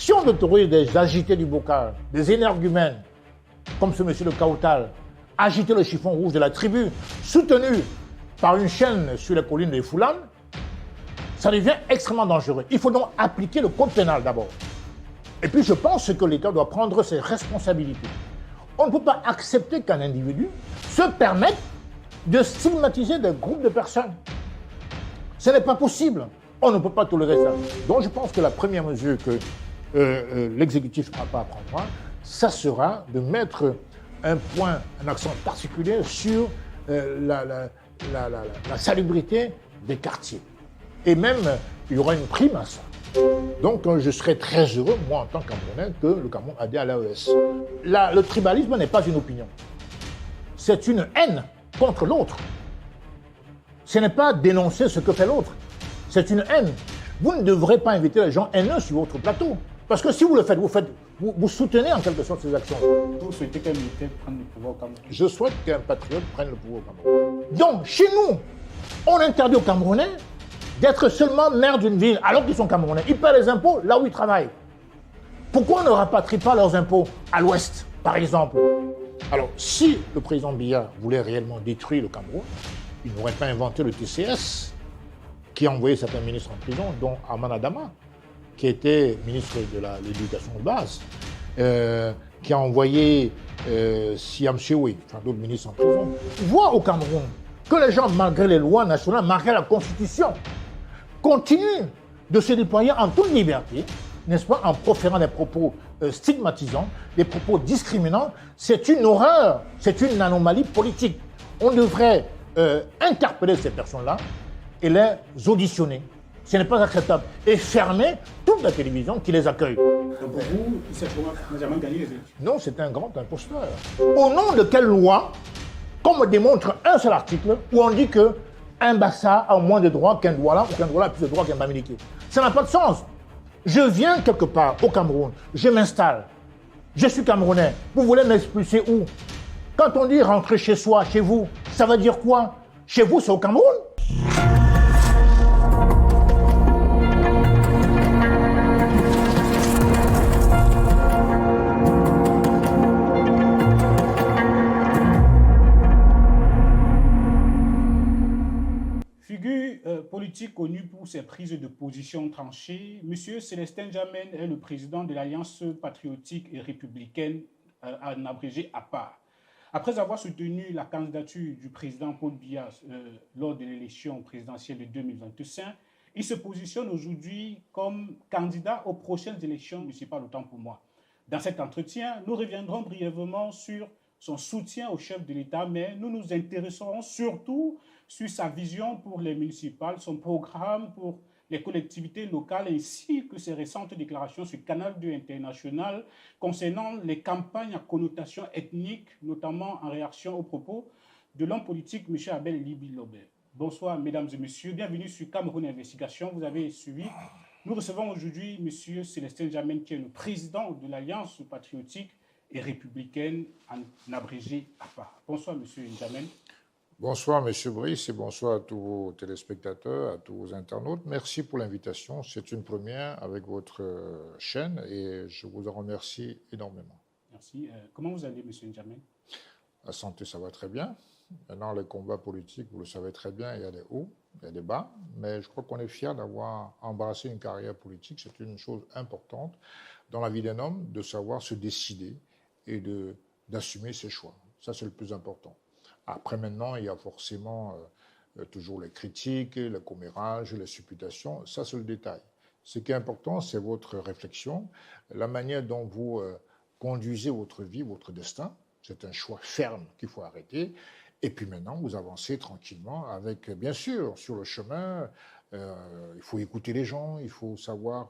Si on autorise des agités du bocal, des énergumènes, comme ce monsieur de Kautal, agiter le chiffon rouge de la tribu, soutenu par une chaîne sur les collines des Foulanes, ça devient extrêmement dangereux. Il faut donc appliquer le code pénal d'abord. Et puis je pense que l'État doit prendre ses responsabilités. On ne peut pas accepter qu'un individu se permette de stigmatiser des groupes de personnes. Ce n'est pas possible. On ne peut pas tolérer ça. Donc je pense que la première mesure que l'exécutif prendra, ça sera de mettre un accent particulier sur la salubrité des quartiers. Et même, il y aura une prime à ça. Donc, je serais très heureux, moi, en tant que Camerounais, que le Cameroun adhère à l'AES. Le tribalisme n'est pas une opinion. C'est une haine contre l'autre. Ce n'est pas dénoncer ce que fait l'autre. C'est une haine. Vous ne devrez pas inviter les gens haineux sur votre plateau. Parce que si vous le faites, vous soutenez en quelque sorte ces actions. Vous souhaitez qu'un militaire prenne le pouvoir au Cameroun? Je souhaite qu'un patriote prenne le pouvoir au Cameroun. Donc, chez nous, on interdit aux Camerounais d'être seulement maire d'une ville, alors qu'ils sont Camerounais. Ils paient les impôts là où ils travaillent. Pourquoi on ne rapatrie pas leurs impôts à l'ouest, par exemple? Alors, si le président Biya voulait réellement détruire le Cameroun, il n'aurait pas inventé le TCS, qui a envoyé certains ministres en prison, dont Arman Adama, qui était ministre de l'éducation de base, qui a envoyé Siam Chewe, enfin d'autres ministres en prison. Voit au Cameroun que les gens, malgré les lois nationales, malgré la Constitution, continuent de se déployer en toute liberté, n'est-ce pas, en proférant des propos stigmatisants, des propos discriminants. C'est une horreur, c'est une anomalie politique. On devrait interpeller ces personnes-là et les auditionner. Ce n'est pas acceptable. Et fermer toute la télévision qui les accueille. Pour vous, cette loi n'a jamais gagné les élections? Non, c'est un grand imposteur. Au nom de quelle loi, qu'on me démontre un seul article où on dit qu'un Bassa a moins de droits qu'un Douala ou qu'un Douala a plus de droits qu'un Bamileke? Ça n'a pas de sens. Je viens quelque part au Cameroun, je m'installe, je suis Camerounais. Vous voulez m'expulser où? Quand on dit rentrer chez soi, chez vous, ça veut dire quoi? Chez vous, c'est au Cameroun? Politique connu pour ses prises de position tranchées, M. Célestin Djamène est le président de l'Alliance patriotique et républicaine, en abrégé APAR. Après avoir soutenu la candidature du président Paul Biya lors de l'élection présidentielle de 2025, il se positionne aujourd'hui comme candidat aux prochaines élections municipales, autant pour moi. Dans cet entretien, nous reviendrons brièvement sur son soutien au chef de l'État, mais nous nous intéresserons surtout sur sa vision pour les municipales, son programme pour les collectivités locales, ainsi que ses récentes déclarations sur Canal 2 International concernant les campagnes à connotation ethnique, notamment en réaction aux propos de l'homme politique M. Abel Libi-Lobé. Bonsoir, mesdames et messieurs. Bienvenue sur Cameroun Investigation. Vous avez suivi. Nous recevons aujourd'hui M. Célestin Djamène, qui est le président de l'Alliance patriotique et républicaine, en abrégé APA. Bonsoir, M. Djamène. Bonsoir, M. Brice, et bonsoir à tous vos téléspectateurs, à tous vos internautes. Merci pour l'invitation. C'est une première avec votre chaîne et je vous en remercie énormément. Merci. Comment vous allez, M. Djamène? La santé, ça va très bien. Maintenant, les combats politiques, vous le savez très bien, il y a des hauts, il y a des bas, mais je crois qu'on est fiers d'avoir embrassé une carrière politique. C'est une chose importante dans la vie d'un homme, de savoir se décider et d'assumer ses choix. Ça, c'est le plus important. Après, maintenant, il y a forcément toujours les critiques, les commérages, les supputations. Ça, c'est le détail. Ce qui est important, c'est votre réflexion, la manière dont vous conduisez votre vie, votre destin. C'est un choix ferme qu'il faut arrêter. Et puis maintenant, vous avancez tranquillement avec, bien sûr, sur le chemin, il faut écouter les gens, il faut savoir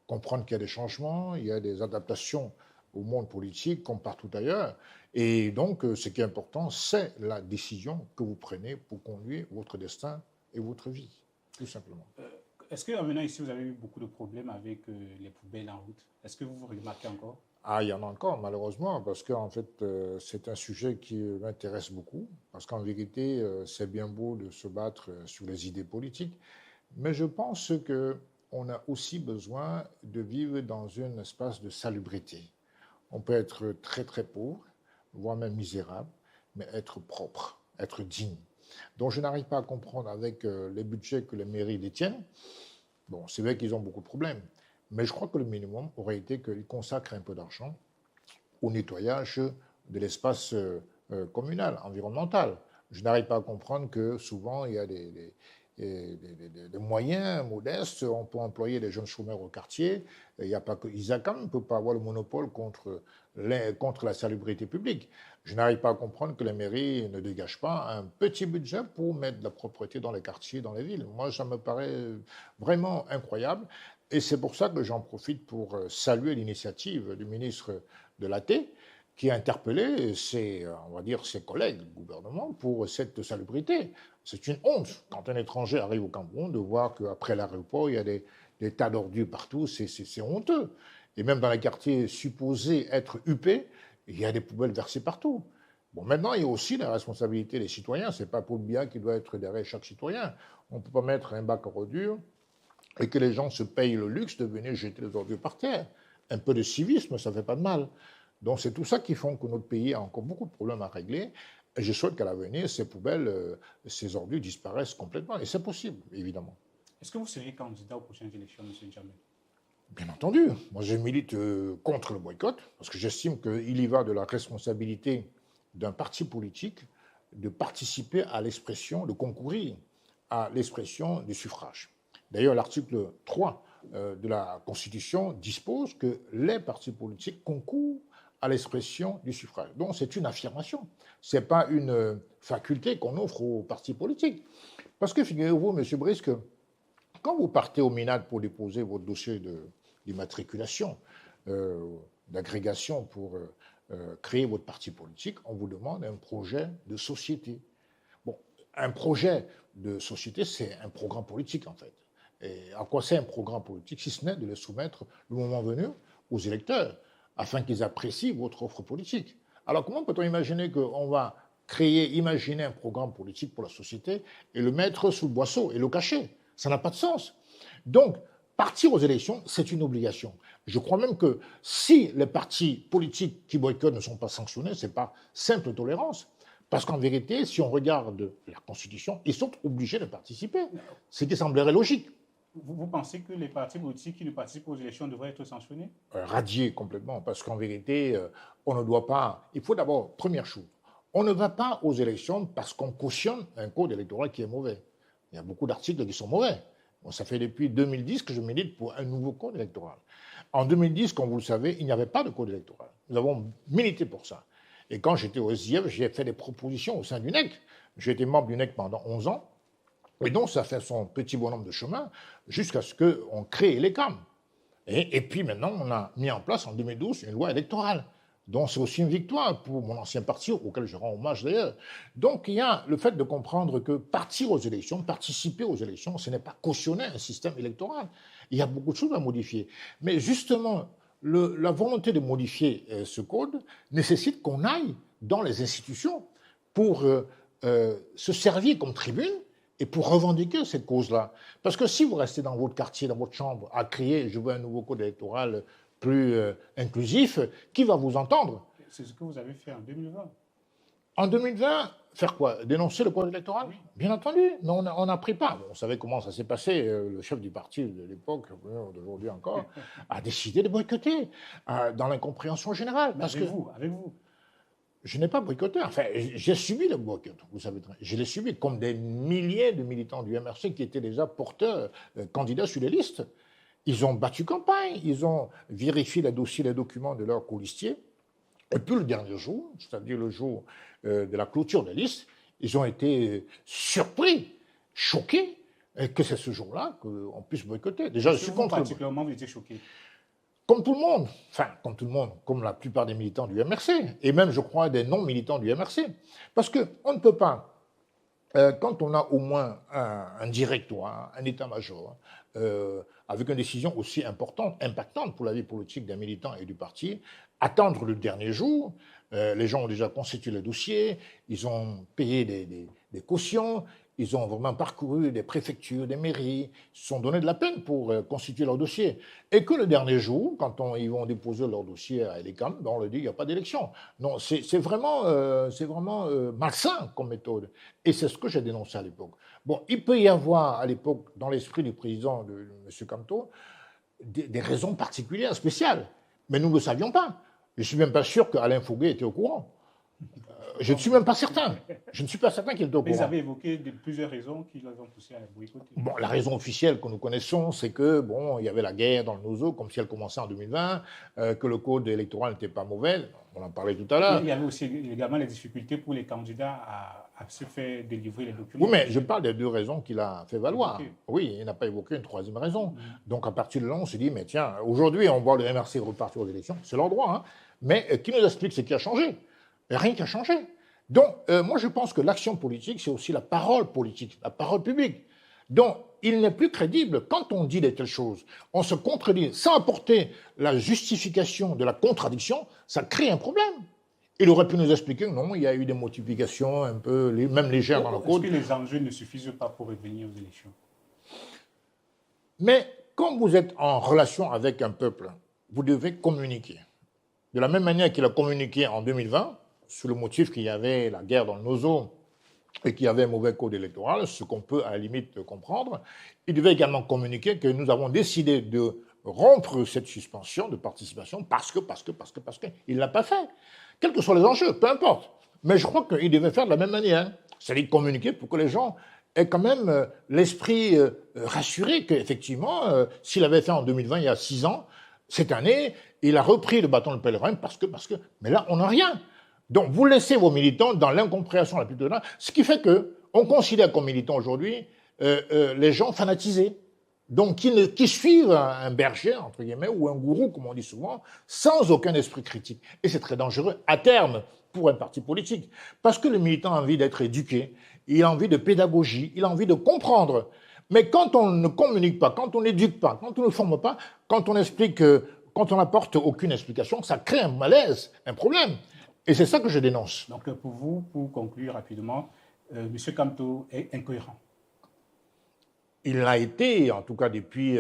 comprendre qu'il y a des changements, il y a des adaptations au monde politique comme partout ailleurs. Et donc, ce qui est important, c'est la décision que vous prenez pour conduire votre destin et votre vie, tout simplement. Est-ce que maintenant ici, vous avez eu beaucoup de problèmes avec les poubelles en route? Est-ce que vous remarquez encore? Ah, il y en a encore, malheureusement, parce qu'en fait, c'est un sujet qui m'intéresse beaucoup, parce qu'en vérité, c'est bien beau de se battre sur les idées politiques, mais je pense qu'on on a aussi besoin de vivre dans un espace de salubrité. On peut être très très pauvre, voire même misérable, mais être propre, être digne. Donc je n'arrive pas à comprendre avec les budgets que les mairies détiennent. Bon, c'est vrai qu'ils ont beaucoup de problèmes, mais je crois que le minimum aurait été qu'ils consacrent un peu d'argent au nettoyage de l'espace communal, environnemental. Je n'arrive pas à comprendre que souvent il y a des moyens modestes. On peut employer des jeunes chômeurs au quartier. Il n'y a pas que Isacam ne peut pas avoir le monopole contre la salubrité publique. Je n'arrive pas à comprendre que les mairies ne dégagent pas un petit budget pour mettre de la propreté dans les quartiers, dans les villes. Moi, ça me paraît vraiment incroyable. Et c'est pour ça que j'en profite pour saluer l'initiative du ministre de l'AT, qui a interpellé on va dire, ses collègues du gouvernement pour cette salubrité. C'est une honte, quand un étranger arrive au Cameroun, de voir qu'après l'aéroport, il y a des tas d'ordures partout. C'est honteux. Et même dans les quartiers supposés être huppés, il y a des poubelles versées partout. Bon, maintenant, il y a aussi la responsabilité des citoyens. Ce n'est pas Paul Biya qui doit être derrière chaque citoyen. On ne peut pas mettre un bac à ordures et que les gens se payent le luxe de venir jeter les ordures par terre. Un peu de civisme, ça ne fait pas de mal. Donc c'est tout ça qui fait que notre pays a encore beaucoup de problèmes à régler. Et je souhaite qu'à l'avenir, ces poubelles, ces ordures disparaissent complètement. Et c'est possible, évidemment. Est-ce que vous seriez candidat aux prochaines élections, M. N'Djamena? Bien entendu. Moi, je milite contre le boycott, parce que j'estime qu'il y va de la responsabilité d'un parti politique de participer à l'expression, de concourir à l'expression du suffrage. D'ailleurs, l'article 3 de la Constitution dispose que les partis politiques concourent à l'expression du suffrage. Donc c'est une affirmation. Ce n'est pas une faculté qu'on offre aux partis politiques. Parce que figurez-vous, M. Brice, que quand vous partez au MINAD pour déposer votre dossier d'immatriculation, d'agrégation pour créer votre parti politique, on vous demande un projet de société. Bon, un projet de société, c'est un programme politique en fait. Et à quoi c'est un programme politique, si ce n'est de le soumettre, le moment venu, aux électeurs, afin qu'ils apprécient votre offre politique. Alors comment peut-on imaginer qu'on va imaginer un programme politique pour la société et le mettre sous le boisseau et le cacher? Ça n'a pas de sens. Donc, partir aux élections, c'est une obligation. Je crois même que si les partis politiques qui boycottent ne sont pas sanctionnés, ce n'est pas simple tolérance. Parce qu'en vérité, si on regarde la Constitution, ils sont obligés de participer. Ce qui semblerait logique. Vous pensez que les partis politiques qui ne participent aux élections devraient être sanctionnés? Radiés complètement, parce qu'en vérité, on ne doit pas... Il faut d'abord, première chose, on ne va pas aux élections parce qu'on cautionne un code électoral qui est mauvais. Il y a beaucoup d'articles qui sont mauvais. Bon, ça fait depuis 2010 que je milite pour un nouveau code électoral. En 2010, comme vous le savez, il n'y avait pas de code électoral. Nous avons milité pour ça. Et quand j'étais au SIEF, j'ai fait des propositions au sein du NEC. J'ai été membre du NEC pendant 11 ans. Et donc, ça fait son petit bonhomme de chemin jusqu'à ce qu'on crée les CAM. Et puis maintenant, on a mis en place en 2012 une loi électorale. Donc, c'est aussi une victoire pour mon ancien parti, auquel je rends hommage d'ailleurs. Donc, il y a le fait de comprendre que partir aux élections, participer aux élections, ce n'est pas cautionner un système électoral. Il y a beaucoup de choses à modifier. Mais justement, la volonté de modifier ce code nécessite qu'on aille dans les institutions pour se servir comme tribune et pour revendiquer cette cause-là. Parce que si vous restez dans votre quartier, dans votre chambre, à crier « je veux un nouveau code électoral plus inclusif », qui va vous entendre? C'est ce que vous avez fait en 2020. En 2020, faire quoi? Dénoncer le code électoral? Oui. Bien entendu, mais on n'a pris pas. On savait comment ça s'est passé. Le chef du parti de l'époque, d'aujourd'hui encore, a décidé de boycotter dans l'incompréhension générale. Parce avec vous. Je n'ai pas boycotté. Enfin, j'ai subi le boycott, vous savez. Je l'ai subi comme des milliers de militants du MRC qui étaient déjà porteurs, candidats sur les listes. Ils ont battu campagne, ils ont vérifié les dossiers, les documents de leurs colistiers. Et puis le dernier jour, c'est-à-dire le jour de la clôture des listes, ils ont été surpris, choqués que c'est ce jour-là qu'on puisse boycotter. Déjà, je suis contre. Particulièrement, vous étiez choqué. Comme tout le monde, enfin, comme tout le monde, comme la plupart des militants du MRC, et même, je crois, des non-militants du MRC. Parce qu'on ne peut pas, quand on a au moins un directoire, un état-major, avec une décision aussi importante, impactante pour la vie politique d'un militant et du parti, attendre le dernier jour. Les gens ont déjà constitué le dossier, ils ont payé des cautions, Ils ont vraiment parcouru des préfectures, des mairies, se sont donné de la peine pour constituer leur dossier. Et que le dernier jour, quand ils vont déposer leur dossier à l'ECAM, on leur dit qu'il n'y a pas d'élection. Non, c'est vraiment malsain comme méthode. Et c'est ce que j'ai dénoncé à l'époque. Bon, il peut y avoir à l'époque, dans l'esprit du président, de M. Kamto, des raisons particulières, spéciales. Mais nous ne le savions pas. Je ne suis même pas sûr qu'Alain Fouguet était au courant. Je ne suis même pas certain. Je ne suis pas certain qu'il était au courant. Ils avaient évoqué plusieurs raisons qui les ont poussés à la boycotter. Bon, la raison officielle que nous connaissons, c'est que il y avait la guerre dans le Nozo, comme si elle commençait en 2020, que le code électoral n'était pas mauvais. On en parlait tout à l'heure. Il y avait aussi également les difficultés pour les candidats à se faire délivrer les documents. Oui, mais je parle des deux raisons qu'il a fait valoir. Évoqué. Oui, il n'a pas évoqué une troisième raison. Donc, à partir de là, on s'est dit, mais tiens, aujourd'hui, on voit le MRC repartir aux élections. C'est leur droit, hein. Mais qui nous explique ce qui a changé? Rien qui a changé. Donc, moi, je pense que l'action politique, c'est aussi la parole politique, la parole publique. Donc, il n'est plus crédible quand on dit de telles choses. On se contredit sans apporter la justification de la contradiction, ça crée un problème. Il aurait pu nous expliquer que non, il y a eu des modifications un peu, même légères dans le code. Est-ce que les enjeux ne suffisent pas pour revenir aux élections? Mais quand vous êtes en relation avec un peuple, vous devez communiquer. De la même manière qu'il a communiqué en 2020, sous le motif qu'il y avait la guerre dans le Nozo et qu'il y avait un mauvais code électoral, ce qu'on peut à la limite comprendre, il devait également communiquer que nous avons décidé de rompre cette suspension de participation parce que. Il ne l'a pas fait. Quels que soient les enjeux, peu importe. Mais je crois qu'il devait faire de la même manière. C'est-à-dire communiquer pour que les gens aient quand même l'esprit rassuré qu'effectivement, s'il avait fait en 2020, il y a 6 ans, cette année, il a repris le bâton de pèlerin parce que. Mais là, on n'a rien. Donc, vous laissez vos militants dans l'incompréhension la plus totale, ce qui fait qu'on considère comme militants aujourd'hui les gens fanatisés. Donc, qui suivent un berger, entre guillemets, ou un gourou, comme on dit souvent, sans aucun esprit critique. Et c'est très dangereux, à terme, pour un parti politique. Parce que le militant a envie d'être éduqué, il a envie de pédagogie, il a envie de comprendre. Mais quand on ne communique pas, quand on n'éduque pas, quand on ne forme pas, quand on explique, quand on n'apporte aucune explication, ça crée un malaise, un problème. Et c'est ça que je dénonce. Donc, pour vous, pour conclure rapidement, M. Kamto est incohérent. Il l'a été, en tout cas depuis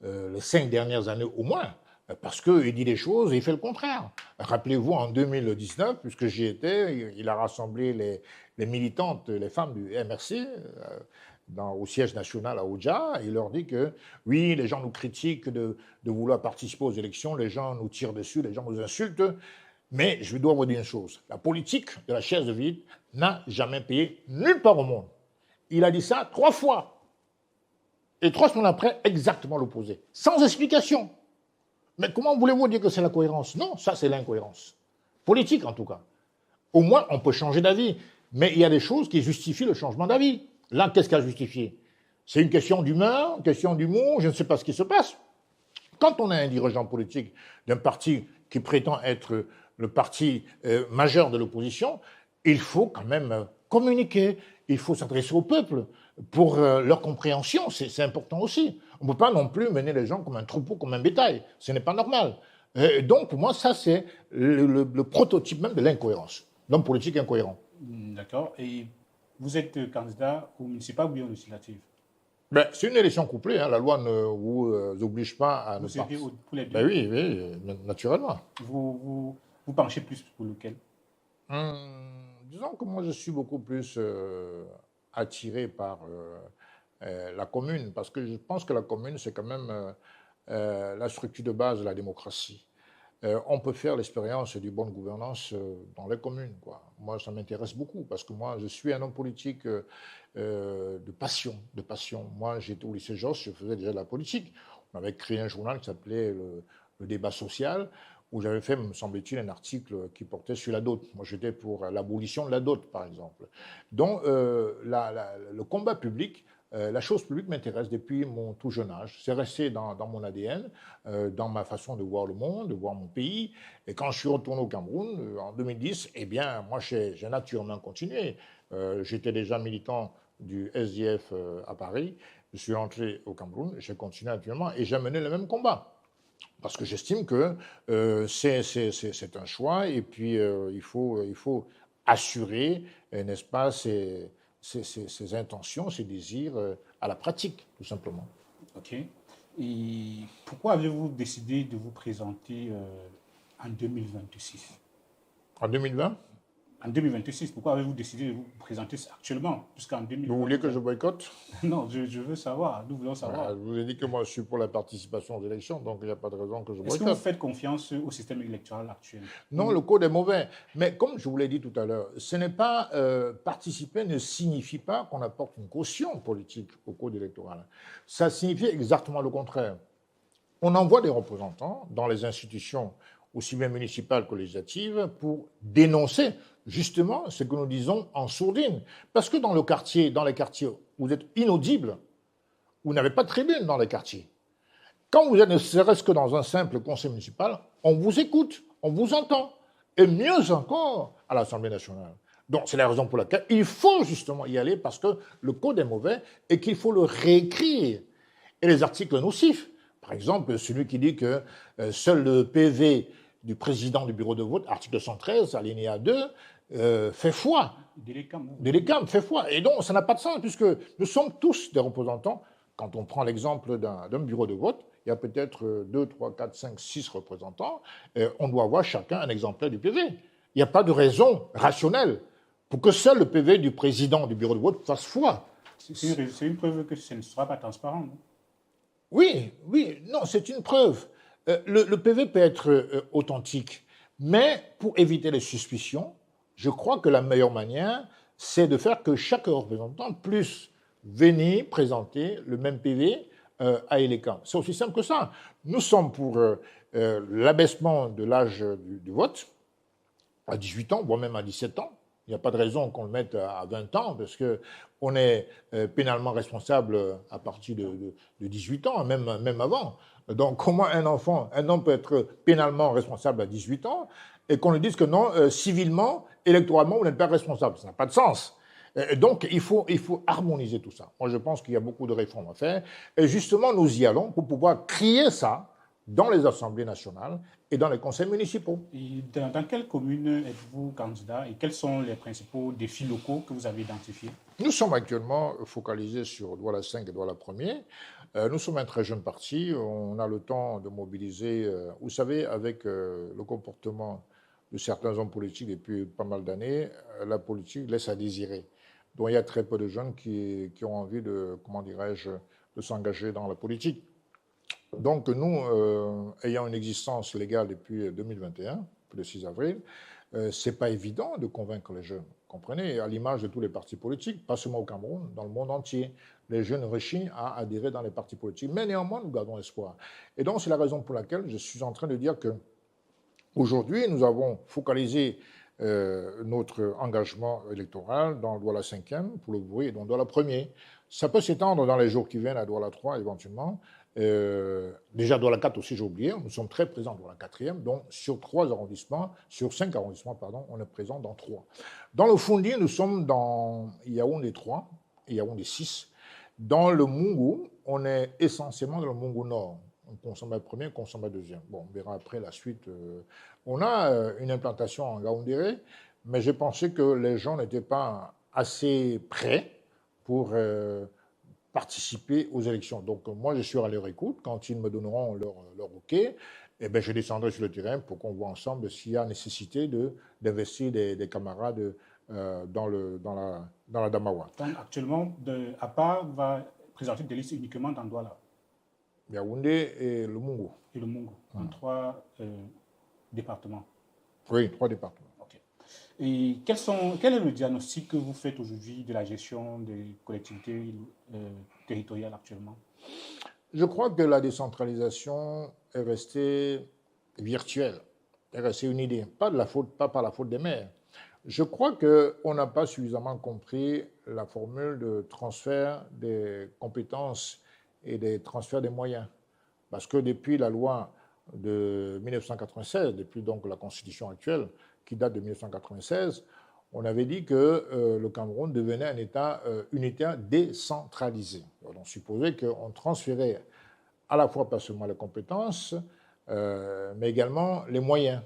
les 5 dernières années au moins, parce qu'il dit des choses et il fait le contraire. Rappelez-vous, en 2019, puisque j'y étais, il a rassemblé les militantes, les femmes du MRC au siège national à Oudja. Il leur dit que, oui, les gens nous critiquent de vouloir participer aux élections, les gens nous tirent dessus, les gens nous insultent. Mais je dois vous dire une chose, la politique de la chaise de vide n'a jamais payé nulle part au monde. Il a dit ça 3 fois. Et 3 semaines après, exactement l'opposé. Sans explication. Mais comment voulez-vous dire que c'est la cohérence? Non, ça c'est l'incohérence. Politique en tout cas. Au moins, on peut changer d'avis. Mais il y a des choses qui justifient le changement d'avis. Là, qu'est-ce qui a justifié? C'est une question d'humeur, une question d'humour, je ne sais pas ce qui se passe. Quand on a un dirigeant politique d'un parti qui prétend être le parti majeur de l'opposition, il faut quand même communiquer, il faut s'adresser au peuple pour leur compréhension, c'est important aussi. On ne peut pas non plus mener les gens comme un troupeau, comme un bétail, ce n'est pas normal. Donc pour moi, ça c'est le prototype même de l'incohérence, l'homme politique incohérent. D'accord. Et vous êtes candidat au municipal ou bien au législatif? C'est une élection couplée, hein. La loi ne vous oblige pas à vous ne pas... pour les deux. Oui, naturellement. Vous penchez plus pour lequel? Disons que moi je suis beaucoup plus attiré par la commune, parce que je pense que la commune c'est quand même la structure de base de la démocratie. On peut faire l'expérience du bonne gouvernance dans les communes, quoi. Moi, ça m'intéresse beaucoup parce que moi, je suis un homme politique de passion. Moi, j'étais au lycée Josse, je faisais déjà de la politique. On avait créé un journal qui s'appelait le Débat social, où j'avais fait, me semble-t-il, un article qui portait sur la dot. Moi, j'étais pour l'abolition de la dot, par exemple. Donc, le combat public, la chose publique m'intéresse depuis mon tout jeune âge. C'est resté dans mon ADN, dans ma façon de voir le monde, de voir mon pays. Et quand je suis retourné au Cameroun, en 2010, eh bien, moi, j'ai naturellement continué. J'étais déjà militant du SDF à Paris. Je suis rentré au Cameroun, j'ai continué actuellement et j'ai mené le même combat. Parce que j'estime que c'est un choix et puis il faut assurer, n'est-ce pas, ces ses intentions, ses désirs à la pratique, tout simplement. OK. Et pourquoi avez-vous décidé de vous présenter en 2026? En 2020, En 2026, pourquoi avez-vous décidé de vous présenter actuellement jusqu'en vous 2020? voulez que je boycotte? Non, je veux savoir, nous voulons savoir. Je vous ai dit que moi, je suis pour la participation aux élections, donc il n'y a pas de raison que je Est-ce que vous boycotte. faites confiance au système électoral actuel? Non, le code est mauvais. Mais comme je vous l'ai dit tout à l'heure, ce n'est pas participer ne signifie pas qu'on apporte une caution politique au code électoral. Ça signifie exactement le contraire. On envoie des représentants dans les institutions aussi bien municipales que législatives pour dénoncer justement ce que nous disons en sourdine. Parce que dans les quartiers, vous êtes inaudible, vous n'avez pas de tribune dans les quartiers. Quand vous êtes ne serait-ce que dans un simple conseil municipal, on vous écoute, on vous entend. Et mieux encore, à l'Assemblée nationale. Donc, c'est la raison pour laquelle il faut justement y aller parce que le code est mauvais et qu'il faut le réécrire. Et les articles nocifs, par exemple, celui qui dit que seul le PV du président du bureau de vote, article 113, alinéa 2, fait foi. Délécam fait foi. Et donc, ça n'a pas de sens puisque nous sommes tous des représentants. Quand on prend l'exemple d'un bureau de vote, il y a peut-être 2, 3, 4, 5, 6 représentants. Et on doit avoir chacun un exemplaire du PV. Il n'y a pas de raison rationnelle pour que seul le PV du président du bureau de vote fasse foi. C'est une preuve que ce ne sera pas transparent, non? Oui, non, c'est une preuve. Le PV peut être authentique, mais pour éviter les suspicions, je crois que la meilleure manière, c'est de faire que chaque représentant puisse venir présenter le même PV à Elecam. C'est aussi simple que ça. Nous sommes pour l'abaissement de l'âge du vote à 18 ans, voire même à 17 ans. Il n'y a pas de raison qu'on le mette à 20 ans, parce qu'on est pénalement responsable à partir de 18 ans, même avant. Donc, comment un homme peut être pénalement responsable à 18 ans, et qu'on lui dise que non, civilement, électoralement, vous n'êtes pas responsable? Ça n'a pas de sens. Donc, il faut harmoniser tout ça. Moi, je pense qu'il y a beaucoup de réformes à faire. Et justement, nous y allons pour pouvoir crier ça dans les assemblées nationales et dans les conseils municipaux. Et dans quelle commune êtes-vous candidat et quels sont les principaux défis locaux que vous avez identifiés? Nous sommes actuellement focalisés sur Douala 5 et Douala 1er. Nous sommes un très jeune parti. On a le temps de mobiliser. Vous savez, avec le comportement de certains hommes politiques depuis pas mal d'années, la politique laisse à désirer. Donc il y a très peu de jeunes qui ont envie de, comment dirais-je, de s'engager dans la politique. Donc nous, ayant une existence légale depuis 2021, le 6 avril, c'est pas évident de convaincre les jeunes. Comprenez, à l'image de tous les partis politiques, pas seulement au Cameroun, dans le monde entier, les jeunes rechignent à adhérer dans les partis politiques. Mais néanmoins, nous gardons espoir. Et donc c'est la raison pour laquelle je suis en train de dire que aujourd'hui, nous avons focalisé notre engagement électoral dans Douala 5e pour le bruit et dans Douala 1er. Ça peut s'étendre dans les jours qui viennent à Douala 3 éventuellement. Déjà Douala 4 aussi, j'ai oublié. Nous sommes très présents dans la 4e. Donc sur 5 arrondissements, pardon, on est présent dans 3. Dans le Foundi, nous sommes dans Yaoundé 3 et Yaoundé 6. Dans le Mungu, on est essentiellement dans le Mungu Nord. On consomme le premier, on consomme le deuxième. Bon, on verra après la suite. On a une implantation en Gaoundéré, mais j'ai pensé que les gens n'étaient pas assez prêts pour participer aux élections. Donc moi, je suis à leur écoute. Quand ils me donneront leur OK, eh bien, je descendrai sur le terrain pour qu'on voit ensemble s'il y a nécessité d'investir des camarades dans la Damawa. Donc actuellement, APA va présenter des listes uniquement dans Douala. Yaoundé et le Mungu. Et le Mungu, en 3 départements. Oui, 3 départements. Okay. Et quel est le diagnostic que vous faites aujourd'hui de la gestion des collectivités territoriales actuellement? Je crois que la décentralisation est restée virtuelle, est restée une idée, pas par la faute des maires. Je crois qu'on n'a pas suffisamment compris la formule de transfert des compétences et des transferts des moyens. Parce que depuis la loi de 1996, depuis donc la constitution actuelle qui date de 1996, on avait dit que le Cameroun devenait un État unitaire décentralisé. On supposait qu'on transférait à la fois pas seulement les compétences, mais également les moyens.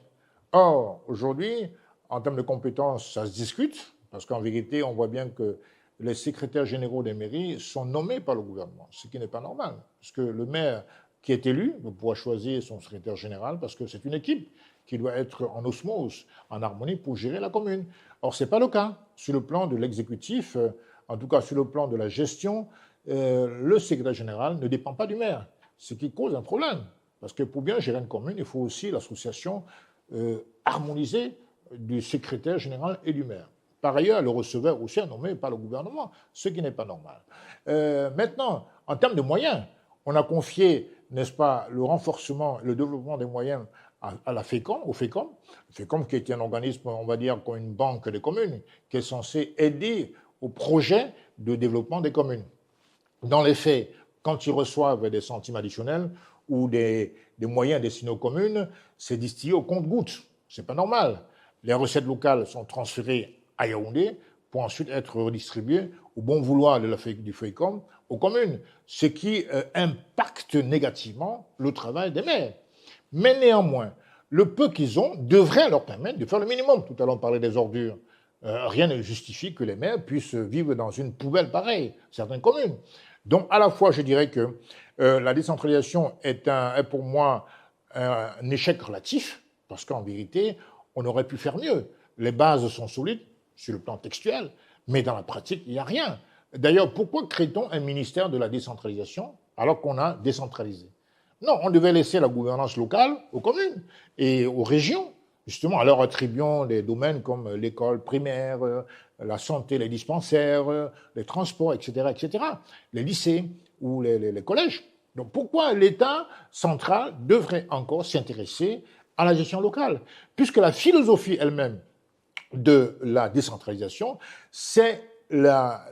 Or, aujourd'hui, en termes de compétences, ça se discute, parce qu'en vérité, on voit bien que les secrétaires généraux des mairies sont nommés par le gouvernement, ce qui n'est pas normal. Parce que le maire qui est élu ne pourra choisir son secrétaire général parce que c'est une équipe qui doit être en osmose, en harmonie pour gérer la commune. Or, ce n'est pas le cas. Sur le plan de l'exécutif, en tout cas sur le plan de la gestion, le secrétaire général ne dépend pas du maire, ce qui cause un problème. Parce que pour bien gérer une commune, il faut aussi l'association harmonisée du secrétaire général et du maire. Par ailleurs, le receveur aussi est nommé par le gouvernement, ce qui n'est pas normal. Maintenant, en termes de moyens, on a confié, n'est-ce pas, le renforcement, le développement des moyens à la FECOM, au FECOM. Le FECOM qui est un organisme, on va dire, comme une banque des communes, qui est censé aider au projet de développement des communes. Dans les faits, quand ils reçoivent des centimes additionnels ou des moyens destinés aux communes, c'est distillé au compte-gouttes. Ce n'est pas normal. Les recettes locales sont transférées à Yaoundé pour ensuite être redistribuées au bon vouloir du FECOM aux communes, ce qui impacte négativement le travail des maires. Mais néanmoins, le peu qu'ils ont devrait leur permettre de faire le minimum. Tout à l'heure, on parlait des ordures. Rien ne justifie que les maires puissent vivre dans une poubelle pareille, certaines communes. Donc, à la fois, je dirais que la décentralisation est pour moi un échec relatif, parce qu'en vérité, on aurait pu faire mieux. Les bases sont solides sur le plan textuel, mais dans la pratique, il n'y a rien. D'ailleurs, pourquoi crée-t-on un ministère de la décentralisation alors qu'on a décentralisé? Non, on devait laisser la gouvernance locale aux communes et aux régions, justement, en leur attribuant des domaines comme l'école primaire, la santé, les dispensaires, les transports, etc., etc., les lycées ou les collèges. Donc pourquoi l'État central devrait encore s'intéresser à la gestion locale? Puisque la philosophie elle-même de la décentralisation, c'est la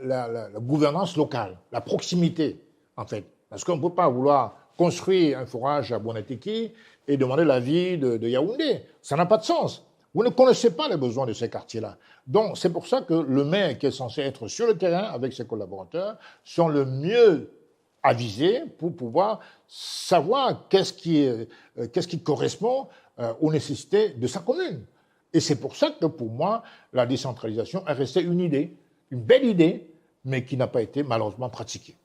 gouvernance locale, la proximité, en fait. Parce qu'on ne peut pas vouloir construire un forage à Bonatiki et demander l'avis de Yaoundé. Ça n'a pas de sens. Vous ne connaissez pas les besoins de ces quartiers-là. Donc, c'est pour ça que le maire qui est censé être sur le terrain avec ses collaborateurs sont le mieux avisés pour pouvoir savoir qu'est-ce qui correspond aux nécessités de sa commune. Et c'est pour ça que, pour moi, la décentralisation est restée une idée, une belle idée, mais qui n'a pas été malheureusement pratiquée.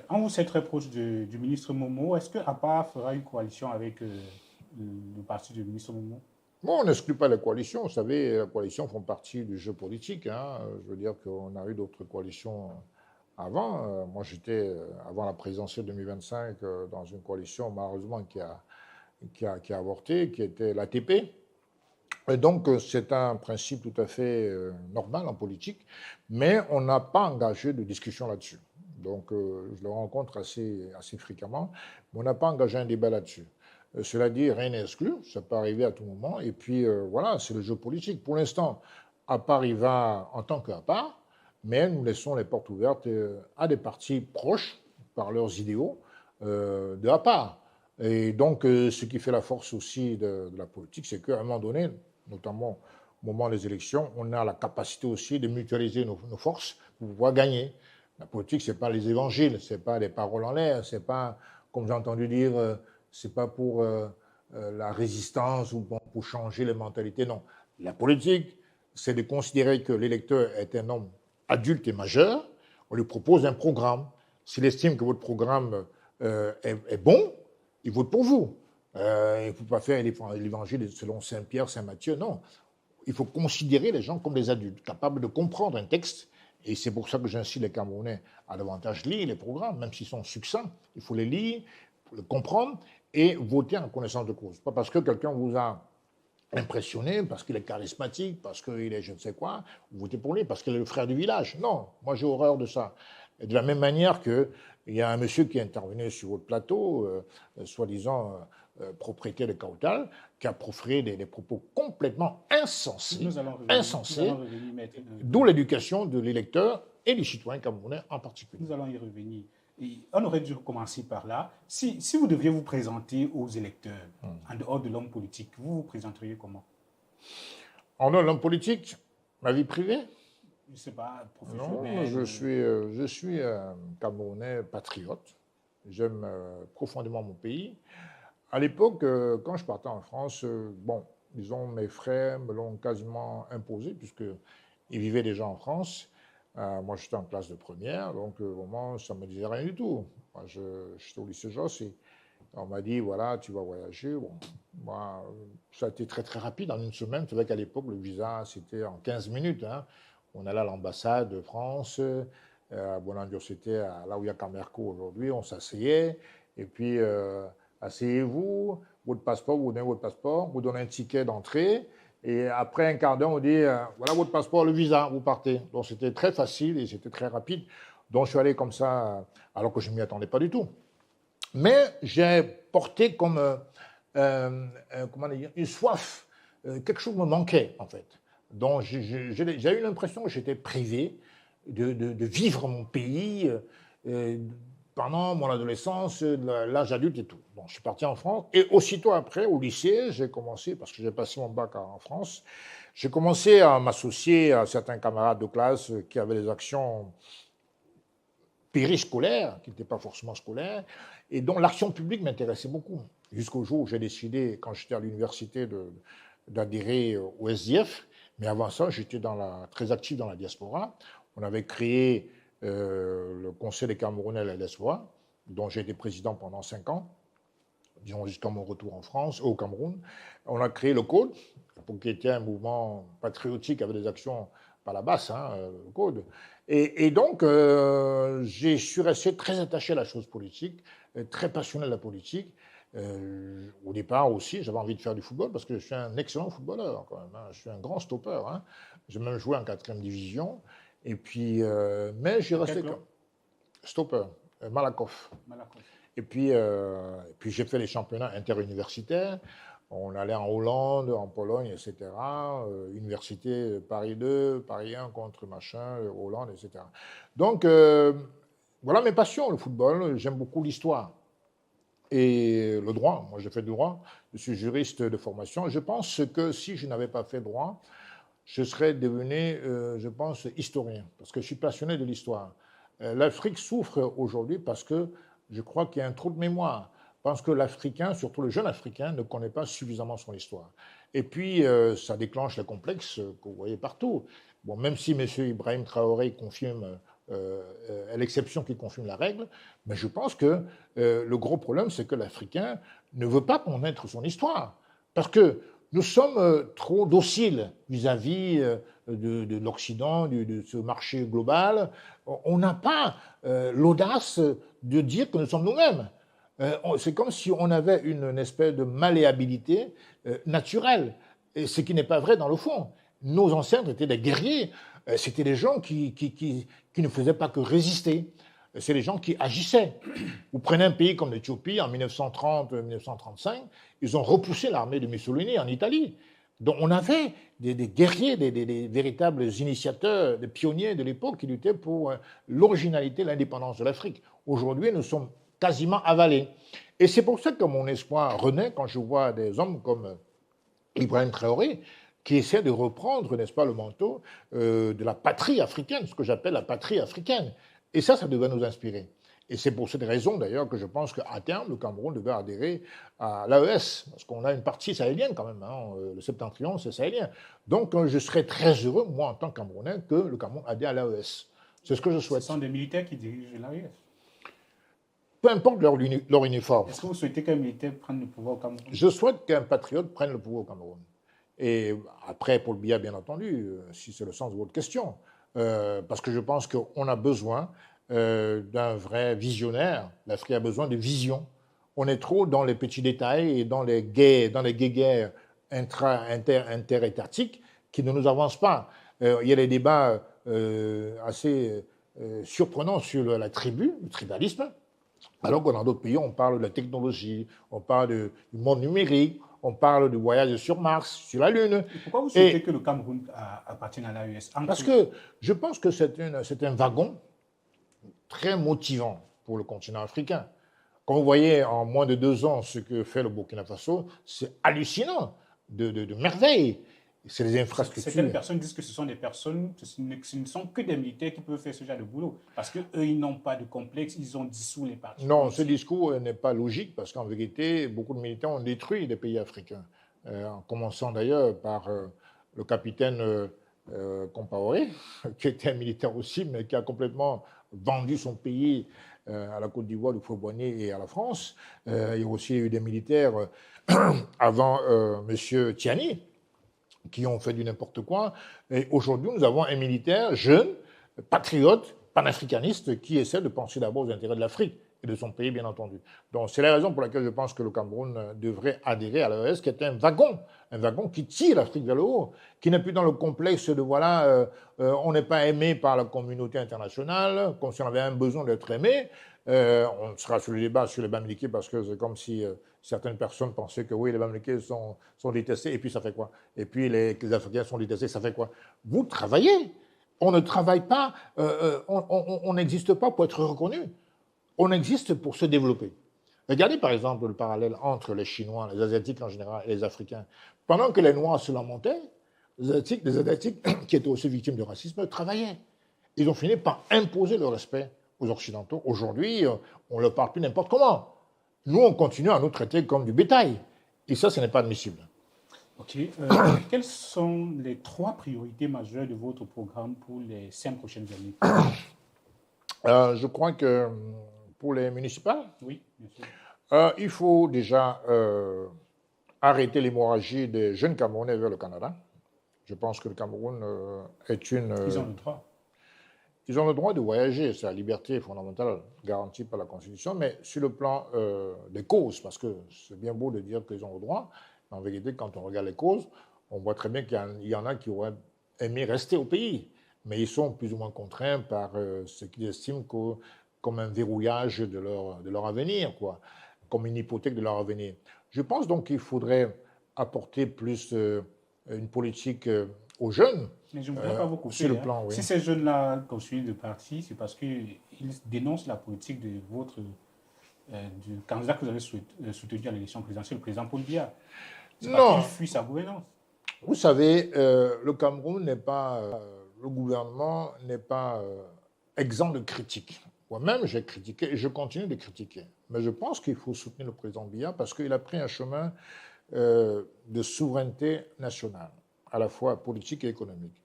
On vous sait très proche du ministre Momo. Est-ce que APA fera une coalition avec le parti du ministre Momo? Bon, on n'exclut pas les coalitions. Vous savez, les coalitions font partie du jeu politique. Hein. Je veux dire qu'on a eu d'autres coalitions avant. Moi, j'étais, avant la présidentielle 2025, dans une coalition, malheureusement, qui a avorté, qui était l'ATP. Et donc, c'est un principe tout à fait normal en politique, mais on n'a pas engagé de discussion là-dessus. Donc, je le rencontre assez fréquemment, mais on n'a pas engagé un débat là-dessus. Cela dit, rien n'est exclu, ça peut arriver à tout moment, et puis voilà, c'est le jeu politique. Pour l'instant, APAR y va en tant qu'APAR, mais nous laissons les portes ouvertes à des partis proches, par leurs idéaux, de APAR. Et donc, ce qui fait la force aussi de la politique, c'est qu'à un moment donné, notamment au moment des élections, on a la capacité aussi de mutualiser nos forces pour pouvoir gagner. La politique, ce n'est pas les évangiles, ce n'est pas des paroles en l'air, ce n'est pas, comme j'ai entendu dire, ce n'est pas pour la résistance ou pour changer les mentalités, non. La politique, c'est de considérer que l'électeur est un homme adulte et majeur, on lui propose un programme. S'il estime que votre programme est bon, il vote pour vous. Il ne faut pas faire l'évangile selon Saint Pierre, Saint Matthieu, non. Il faut considérer les gens comme des adultes, capables de comprendre un texte. Et c'est pour ça que j'incite les Camerounais à davantage lire les programmes, même s'ils sont succincts. Il faut les lire, les comprendre et voter en connaissance de cause. Pas parce que quelqu'un vous a impressionné, parce qu'il est charismatique, parce qu'il est je ne sais quoi, vous votez pour lui, parce qu'il est le frère du village. Non, moi j'ai horreur de ça. Et de la même manière qu'il y a un monsieur qui est intervenu sur votre plateau, soi-disant propriétaire de Kautal, qui a proféré des propos complètement insensés, d'où l'éducation de l'électeur et du citoyen camerounais en particulier. Nous allons y revenir. Et on aurait dû commencer par là. Si vous deviez vous présenter aux électeurs, en dehors de l'homme politique, vous vous présenteriez comment? En dehors de l'homme politique, ma vie privée? Je ne sais pas, professionnel. Non, je suis un Camerounais patriote. J'aime profondément mon pays. À l'époque, quand je partais en France, bon, disons, mes frères me l'ont quasiment imposé, puisqu'ils vivaient déjà en France. Moi, j'étais en classe de première, donc au moment, ça ne me disait rien du tout. Moi, j'étais au lycée Josse et on m'a dit, voilà, tu vas voyager. Bon, moi, ça a été très, très rapide, en une semaine. C'est vrai qu'à l'époque, le visa, c'était en 15 minutes. Hein. On allait à l'ambassade de France, à Bonandio, c'était là où il y a Camerco aujourd'hui. On s'asseyait, et puis, asseyez-vous, votre passeport, vous donnez votre passeport, vous donnez un ticket d'entrée. Et après un quart d'heure, on dit, voilà votre passeport, le visa, vous partez. Donc, c'était très facile et c'était très rapide. Donc, je suis allé comme ça, alors que je ne m'y attendais pas du tout. Mais j'ai porté comme comment dire, une soif, quelque chose me manquait en fait. Donc j'ai eu l'impression que j'étais privé de vivre mon pays pendant mon adolescence, l'âge adulte et tout. Donc je suis parti en France et aussitôt après, au lycée, j'ai commencé, parce que j'ai passé mon bac en France, j'ai commencé à m'associer à certains camarades de classe qui avaient des actions périscolaires, qui n'étaient pas forcément scolaires, et dont l'action publique m'intéressait beaucoup. Jusqu'au jour où j'ai décidé, quand j'étais à l'université, d'adhérer au SDF. Mais avant ça, j'étais très actif dans la diaspora. On avait créé le Conseil des Camerounais à la diaspora, dont j'ai été président pendant 5 ans, disons jusqu'à mon retour en France, au Cameroun. On a créé le Code, qui était un mouvement patriotique avec des actions par la basse, hein, le Code. Et donc, je suis resté très attaché à la chose politique, très passionné de la politique. Au départ aussi, j'avais envie de faire du football parce que je suis un excellent footballeur quand même. Hein. Je suis un grand stopper. Hein. J'ai même joué en 4e division. Et puis, mais j'ai resté comme stopper, Malakoff. Et puis j'ai fait les championnats interuniversitaires. On allait en Hollande, en Pologne, etc. Université Paris 2, Paris 1 contre machin, Hollande, etc. Donc, voilà mes passions, le football. J'aime beaucoup l'histoire. Et le droit, moi j'ai fait du droit, je suis juriste de formation. Je pense que si je n'avais pas fait droit, je serais devenu, je pense, historien, parce que je suis passionné de l'histoire. L'Afrique souffre aujourd'hui parce que je crois qu'il y a un trou de mémoire, parce que l'Africain, surtout le jeune Africain, ne connaît pas suffisamment son histoire. Et puis, ça déclenche les complexes que vous voyez partout. Bon, même si M. Ibrahim Traoré confirme l'exception qui confirme la règle, mais je pense que le gros problème, c'est que l'Africain ne veut pas connaître son histoire. Parce que nous sommes trop dociles vis-à-vis de l'Occident, de ce marché global. On n'a pas l'audace de dire que nous sommes nous-mêmes. C'est comme si on avait une espèce de malléabilité naturelle, et ce qui n'est pas vrai dans le fond. Nos ancêtres étaient des guerriers. C'était des gens qui ne faisaient pas que résister. C'est des gens qui agissaient. Vous prenez un pays comme l'Éthiopie, en 1930-1935, ils ont repoussé l'armée de Mussolini en Italie. Donc on avait des guerriers, des véritables initiateurs, des pionniers de l'époque qui luttaient pour l'originalité, l'indépendance de l'Afrique. Aujourd'hui, nous sommes quasiment avalés. Et c'est pour ça que mon espoir renaît quand je vois des hommes comme Ibrahim Traoré, qui essaie de reprendre, n'est-ce pas, le manteau de la patrie africaine, ce que j'appelle la patrie africaine. Et ça devait nous inspirer. Et c'est pour cette raison, d'ailleurs, que je pense qu'à terme, le Cameroun devait adhérer à l'AES, parce qu'on a une partie sahélienne quand même, hein, le septentrion, c'est sahélien. Donc, je serais très heureux, moi, en tant que Camerounais, que le Cameroun adhère à l'AES. C'est ce que je souhaite. Ce sont des militaires qui dirigent l'AES. Peu importe leur uniforme. Est-ce que vous souhaitez qu'un militaire prenne le pouvoir au Cameroun? Je souhaite qu'un patriote prenne le pouvoir au Cameroun. Et après, Paul Biya, bien entendu, si c'est le sens de votre question, parce que je pense qu'on a besoin d'un vrai visionnaire. L'Afrique a besoin de vision. On est trop dans les petits détails et dans les guerres interétatiques qui ne nous avancent pas. Il y a des débats assez surprenants sur la tribu, le tribalisme, alors que dans d'autres pays, on parle de la technologie, on parle du monde numérique, on parle du voyage sur Mars, sur la Lune. Et pourquoi vous souhaitez que le Cameroun appartienne à l'AES? Parce que je pense que c'est un wagon très motivant pour le continent africain. Comme vous voyez, en moins de 2 ans, ce que fait le Burkina Faso, c'est hallucinant, de merveilles. C'est les infrastructures. Certaines personnes disent que ce sont des personnes, ce ne sont que des militaires qui peuvent faire ce genre de boulot. Parce qu'eux, ils n'ont pas de complexe, ils ont dissous les partis. Non, ce discours n'est pas logique, parce qu'en vérité, beaucoup de militaires ont détruit les pays africains. En commençant d'ailleurs par le capitaine Compaoré, qui était un militaire aussi, mais qui a complètement vendu son pays à la Côte d'Ivoire, du Fouet-Boigny et à la France. Il y a aussi eu des militaires avant M. Tiani, qui ont fait du n'importe quoi. Et aujourd'hui, nous avons un militaire jeune, patriote, panafricaniste, qui essaie de penser d'abord aux intérêts de l'Afrique et de son pays, bien entendu. Donc, c'est la raison pour laquelle je pense que le Cameroun devrait adhérer à l'EAS, qui est un wagon qui tire l'Afrique vers le haut, qui n'est plus dans le complexe de, voilà, on n'est pas aimé par la communauté internationale, comme si on avait un besoin d'être aimé. On sera sur le débat sur les Bamileke, parce que c'est comme si certaines personnes pensaient que oui, les Bamileke sont détestés, et puis ça fait quoi? Et puis les Africains sont détestés, ça fait quoi? Vous travaillez. On ne travaille pas, on n'existe pas pour être reconnu. On existe pour se développer. Regardez par exemple le parallèle entre les Chinois, les Asiatiques en général et les Africains. Pendant que les Noirs se lamentaient, les Asiatiques qui étaient aussi victimes de racisme travaillaient. Ils ont fini par imposer le respect aux Occidentaux. Aujourd'hui, on ne leur parle plus n'importe comment. Nous, on continue à nous traiter comme du bétail. Et ça, ce n'est pas admissible. Ok. Quelles sont les 3 priorités majeures de votre programme pour les 5 prochaines années? Je crois que pour les municipales, oui, bien sûr. Il faut déjà arrêter l'hémorragie des jeunes Camerounais vers le Canada. Je pense que le Cameroun est une... Ils ont le droit. Ils ont le droit de voyager, c'est la liberté fondamentale garantie par la Constitution, mais sur le plan des causes, parce que c'est bien beau de dire qu'ils ont le droit, mais en vérité, quand on regarde les causes, on voit très bien qu'il y en a qui auraient aimé rester au pays, mais ils sont plus ou moins contraints par ce qu'ils estiment comme un verrouillage de leur avenir, quoi, comme une hypothèque de leur avenir. Je pense donc qu'il faudrait apporter plus une politique aux jeunes. Mais je ne voudrais pas vous couper. Sur le plan, oui. Si ces jeunes-là continuent de partir, c'est parce qu'ils dénoncent la politique de votre du candidat que vous avez soutenu à l'élection présidentielle, le président Paul Biya. C'est parce qu'il fuit sa gouvernance. Vous savez, le Cameroun n'est pas... le gouvernement n'est pas exempt de critiques. Moi-même, j'ai critiqué et je continue de critiquer. Mais je pense qu'il faut soutenir le président Biya parce qu'il a pris un chemin de souveraineté nationale, à la fois politique et économique.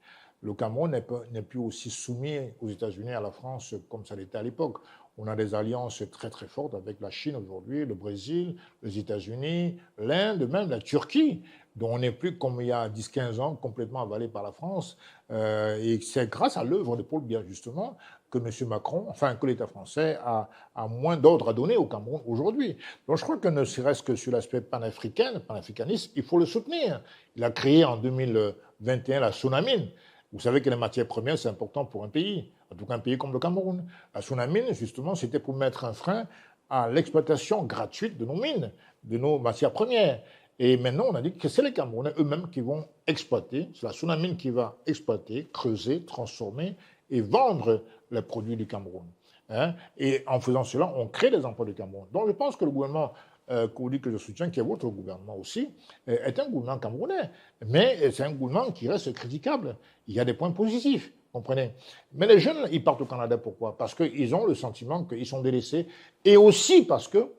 Le Cameroun n'est plus aussi soumis aux États-Unis et à la France comme ça l'était à l'époque. On a des alliances très très fortes avec la Chine aujourd'hui, le Brésil, les États-Unis, l'Inde, même la Turquie, dont on n'est plus comme il y a 10-15 ans complètement avalé par la France. Et c'est grâce à l'œuvre de Paul Biya justement que M. Macron, enfin que l'État français a moins d'ordre à donner au Cameroun aujourd'hui. Donc je crois que ne serait-ce que sur l'aspect panafricaniste, il faut le soutenir. Il a créé en 2021 la Sonamine. Vous savez que les matières premières, c'est important pour un pays, en tout cas un pays comme le Cameroun. La Sonamine, justement, c'était pour mettre un frein à l'exploitation gratuite de nos mines, de nos matières premières. Et maintenant, on a dit que c'est les Camerounais eux-mêmes qui vont exploiter, c'est la Sonamine qui va exploiter, creuser, transformer et vendre les produits du Cameroun. Hein? Et en faisant cela, on crée des emplois du Cameroun. Donc je pense que le gouvernement que je soutiens, qui est votre gouvernement aussi, est un gouvernement camerounais. Mais c'est un gouvernement qui reste critiquable. Il y a des points positifs, comprenez. Mais les jeunes, ils partent au Canada, pourquoi? Parce qu'ils ont le sentiment qu'ils sont délaissés. Et aussi parce que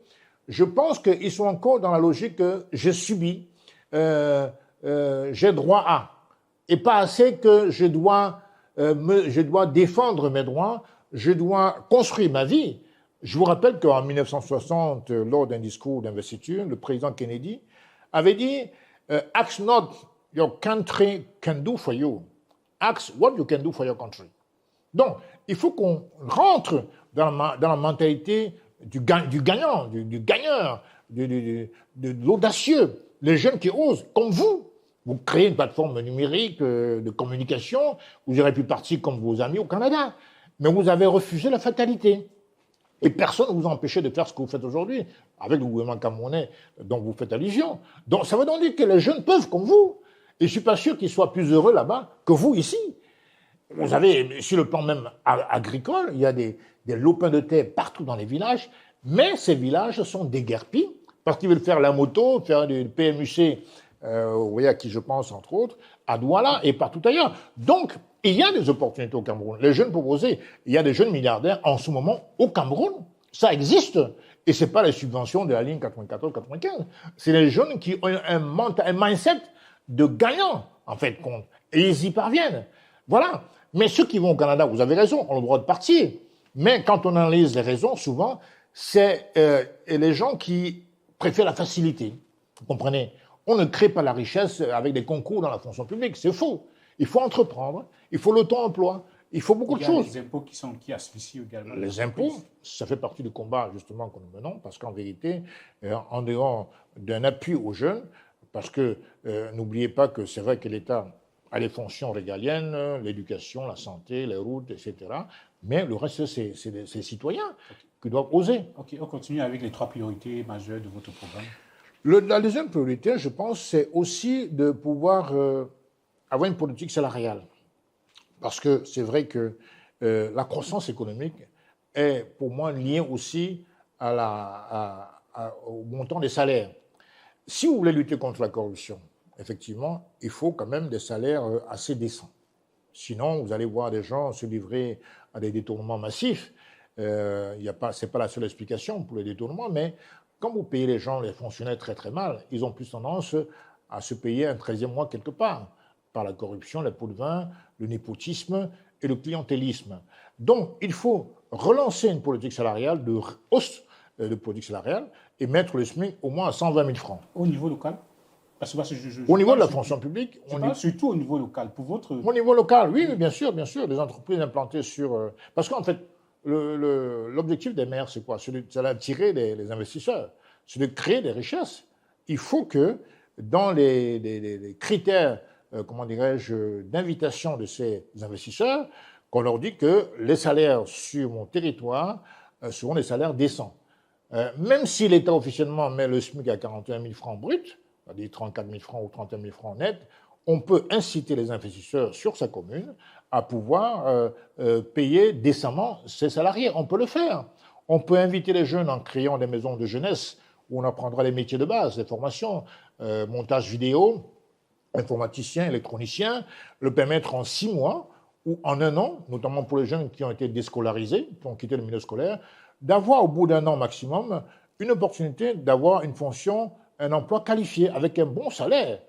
je pense qu'ils sont encore dans la logique que j'ai subi, j'ai droit à. Et pas assez que je dois défendre mes droits, je dois construire ma vie. Je vous rappelle qu'en 1960, lors d'un discours d'investiture, le président Kennedy avait dit « Ask not your country can do for you. Ask what you can do for your country. » Donc, il faut qu'on rentre dans la mentalité du gagnant, du gagneur, de l'audacieux. Les jeunes qui osent, comme vous. Vous créez une plateforme numérique de communication, vous aurez pu partir comme vos amis au Canada. Mais vous avez refusé la fatalité. Et personne ne vous a empêché de faire ce que vous faites aujourd'hui, avec le gouvernement camerounais dont vous faites allusion. Donc ça veut donc dire que les jeunes peuvent, comme vous. Et je ne suis pas sûr qu'ils soient plus heureux là-bas que vous ici. Vous avez, sur le plan même agricole, il y a des lopins de terre partout dans les villages, mais ces villages sont déguerpis parce qu'ils veulent faire la moto, faire du PMUC, vous voyez à qui je pense entre autres, à Douala et partout ailleurs. Donc, il y a des opportunités au Cameroun. Les jeunes proposés, il y a des jeunes milliardaires en ce moment au Cameroun. Ça existe. Et ce n'est pas les subventions de la ligne 94-95. C'est les jeunes qui ont un mindset de gagnant, en fait, compte. Et ils y parviennent. Voilà. Mais ceux qui vont au Canada, vous avez raison, ont le droit de partir. Mais quand on analyse les raisons, souvent, c'est les gens qui préfèrent la facilité. Vous comprenez? On ne crée pas la richesse avec des concours dans la fonction publique. C'est faux. Il faut entreprendre, il faut l'auto-emploi, il faut beaucoup de choses. Il y a les impôts qui asphyxient également. Les impôts, ça fait partie du combat justement que nous menons, parce qu'en vérité, en dehors d'un appui aux jeunes, parce que n'oubliez pas que c'est vrai que l'État a les fonctions régaliennes, l'éducation, la santé, les routes, etc. Mais le reste, c'est les citoyens qui doivent oser. Ok, on continue avec les 3 priorités majeures de votre programme. La deuxième priorité, je pense, c'est aussi de pouvoir avoir une politique salariale. Parce que c'est vrai que la croissance économique est pour moi liée aussi au montant des salaires. Si vous voulez lutter contre la corruption, effectivement, il faut quand même des salaires assez décents. Sinon, vous allez voir des gens se livrer à des détournements massifs. Ce n'est pas la seule explication pour les détournements, mais quand vous payez les gens, les fonctionnaires très très mal, ils ont plus tendance à se payer un 13e mois quelque part, par la corruption, les pots de vin, le népotisme et le clientélisme. Donc, il faut relancer une politique salariale, de hausse de politique salariale, et mettre le SMIC au moins à 120 000 francs. Au niveau local? Au niveau de la fonction publique, on parle surtout au niveau local. Au niveau local, oui, bien sûr, des entreprises implantées sur... Parce qu'en fait, l'objectif des maires, c'est quoi? C'est d'attirer les investisseurs, c'est de créer des richesses. Il faut que, dans les critères, comment dirais-je, d'invitation de ces investisseurs, qu'on leur dit que les salaires sur mon territoire seront des salaires décents. Même si l'État officiellement met le SMIC à 41 000 francs bruts, c'est-à-dire 34 000 francs ou 31 000 francs nets, on peut inciter les investisseurs sur sa commune à pouvoir payer décemment ses salariés. On peut le faire. On peut inviter les jeunes en créant des maisons de jeunesse où on apprendra les métiers de base, les formations, montage vidéo, informaticien, électronicien, le permettre en 6 mois ou en 1 an, notamment pour les jeunes qui ont été déscolarisés, qui ont quitté le milieu scolaire, d'avoir au bout d'1 an maximum une opportunité d'avoir une fonction, un emploi qualifié avec un bon salaire.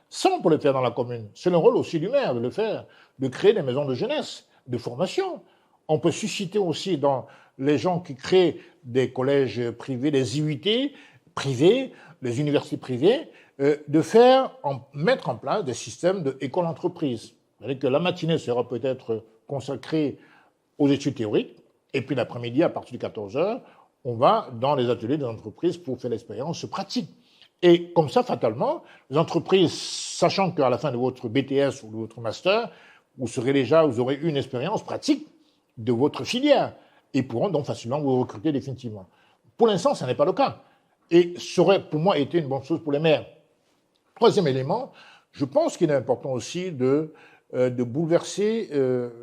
Ça, on peut le faire dans la commune. C'est le rôle aussi du maire de le faire, de créer des maisons de jeunesse, de formation. On peut susciter aussi dans les gens qui créent des collèges privés, des IUT privés, des universités privées, mettre en place des systèmes d'école-entreprise. C'est-à-dire que la matinée sera peut-être consacrée aux études théoriques, et puis l'après-midi, à partir de 14h, on va dans les ateliers des entreprises pour faire l'expérience pratique. Et comme ça, fatalement, les entreprises, sachant qu'à la fin de votre BTS ou de votre master, vous aurez eu une expérience pratique de votre filière et pourront donc facilement vous recruter définitivement. Pour l'instant, ce n'est pas le cas. Et ça aurait pour moi été une bonne chose pour les maires. Troisième élément, je pense qu'il est important aussi de bouleverser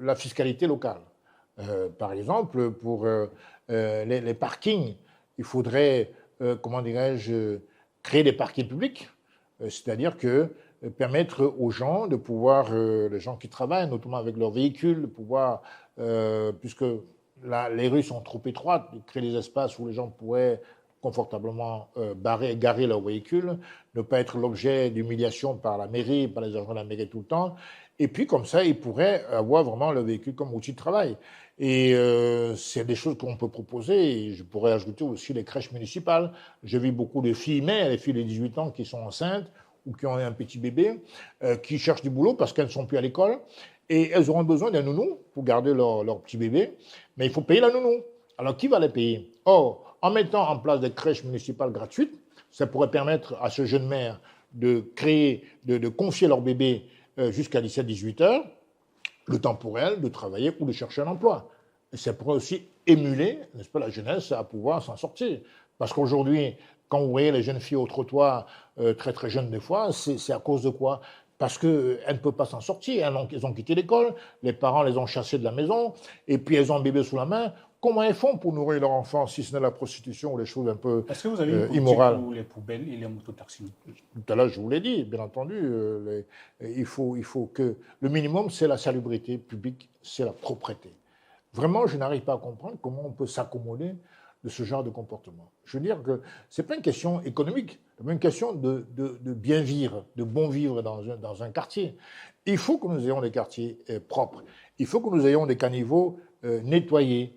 la fiscalité locale. Par exemple, pour les parkings, il faudrait, comment dirais-je, créer des parkings publics, c'est-à-dire que permettre aux gens de pouvoir, les gens qui travaillent, notamment avec leurs véhicules, de pouvoir, puisque les rues sont trop étroites, de créer des espaces où les gens pourraient confortablement garer leurs véhicules, ne pas être l'objet d'humiliation par la mairie, par les agents de la mairie tout le temps. Et puis, comme ça, ils pourraient avoir vraiment le véhicule comme outil de travail. Et c'est des choses qu'on peut proposer. Et je pourrais ajouter aussi les crèches municipales. J'ai vu beaucoup de filles mères, les filles de 18 ans qui sont enceintes ou qui ont un petit bébé, qui cherchent du boulot parce qu'elles ne sont plus à l'école. Et elles auront besoin d'un nounou pour garder leur petit bébé. Mais il faut payer la nounou. Alors, qui va les payer? Or, en mettant en place des crèches municipales gratuites, ça pourrait permettre à ce jeune mère de confier leur bébé jusqu'à 17-18 heures, le temps pour elle de travailler ou de chercher un emploi. Et ça pourrait aussi émuler, n'est-ce pas, la jeunesse à pouvoir s'en sortir. Parce qu'aujourd'hui, quand vous voyez les jeunes filles au trottoir, très très jeunes des fois, c'est à cause de quoi? Parce qu'elles ne peuvent pas s'en sortir. Elles ont quitté l'école, les parents les ont chassées de la maison, et puis elles ont un bébé sous la main. Comment elles font pour nourrir leur enfant, si ce n'est la prostitution ou les choses un peu immorales? Est-ce que vous avez une politique pour les poubelles et les mototaxis? Tout à l'heure, je vous l'ai dit, bien entendu. Il faut que le minimum, c'est la salubrité publique, c'est la propreté. Vraiment, je n'arrive pas à comprendre comment on peut s'accommoder de ce genre de comportement. Je veux dire que ce n'est pas une question économique, d'abord une question de bien vivre, de bon vivre dans un quartier. Il faut que nous ayons des quartiers propres. Il faut que nous ayons des caniveaux nettoyés.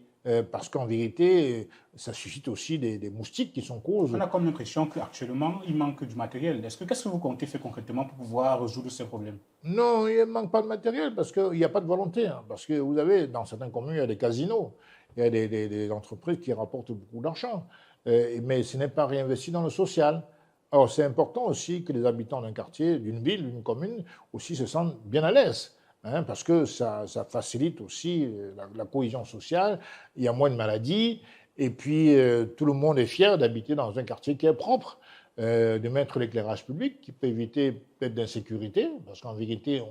Parce qu'en vérité, ça suscite aussi des moustiques qui sont causes. On a comme l'impression qu'actuellement, il manque du matériel. Qu'est-ce que vous comptez faire concrètement pour pouvoir résoudre ces problèmes? Non, il ne manque pas de matériel parce qu'il n'y a pas de volonté. Hein, parce que vous avez, dans certaines communes, il y a des casinos, il y a des entreprises qui rapportent beaucoup d'argent. Mais ce n'est pas réinvesti dans le social. Alors, c'est important aussi que les habitants d'un quartier, d'une ville, d'une commune, aussi se sentent bien à l'aise. Hein, parce que ça facilite aussi la cohésion sociale, il y a moins de maladies, et puis tout le monde est fier d'habiter dans un quartier qui est propre, de mettre l'éclairage public, qui peut éviter peut-être d'insécurité, parce qu'en vérité,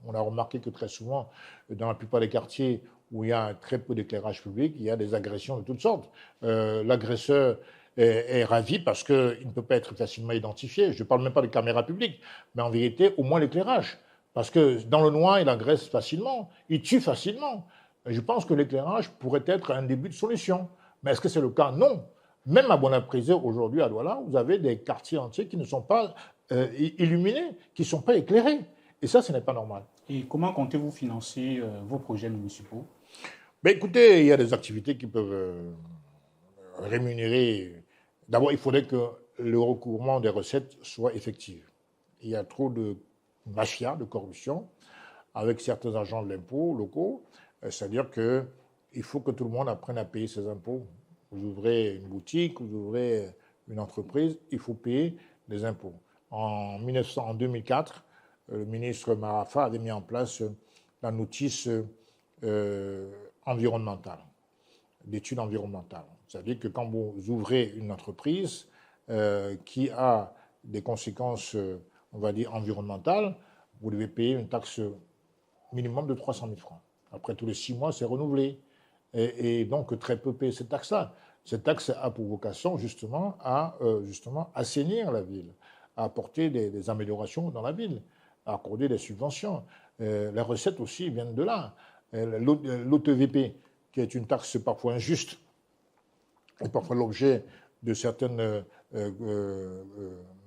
on a remarqué que très souvent, dans la plupart des quartiers où il y a très peu d'éclairage public, il y a des agressions de toutes sortes. L'agresseur est ravi parce qu'il ne peut pas être facilement identifié. Je ne parle même pas de caméras publiques, mais en vérité, au moins l'éclairage. Parce que dans le noir, il agresse facilement, il tue facilement. Et je pense que l'éclairage pourrait être un début de solution. Mais est-ce que c'est le cas? Non. Même à Bonaprise, aujourd'hui, à Douala, vous avez des quartiers entiers qui ne sont pas illuminés, qui ne sont pas éclairés. Et ça, ce n'est pas normal. Et comment comptez-vous financer vos projets municipaux? Ben, écoutez, il y a des activités qui peuvent rémunérer. D'abord, il faudrait que le recouvrement des recettes soit effectif. Il y a trop de mafia, de corruption, avec certains agents de l'impôt locaux. C'est-à-dire qu'il faut que tout le monde apprenne à payer ses impôts. Vous ouvrez une boutique, vous ouvrez une entreprise, il faut payer les impôts. En 2004, le ministre Marafa avait mis en place la notice environnementale, d'études environnementales. C'est-à-dire que quand vous ouvrez une entreprise qui a des conséquences on va dire environnementale, vous devez payer une taxe minimum de 300 000 francs. Après tous les 6 mois, c'est renouvelé. Et donc, très peu payent cette taxe-là. Cette taxe a pour vocation justement à assainir la ville, à apporter des améliorations dans la ville, à accorder des subventions. Les recettes aussi viennent de là. L'OTVP, qui est une taxe parfois injuste, est parfois l'objet de certaines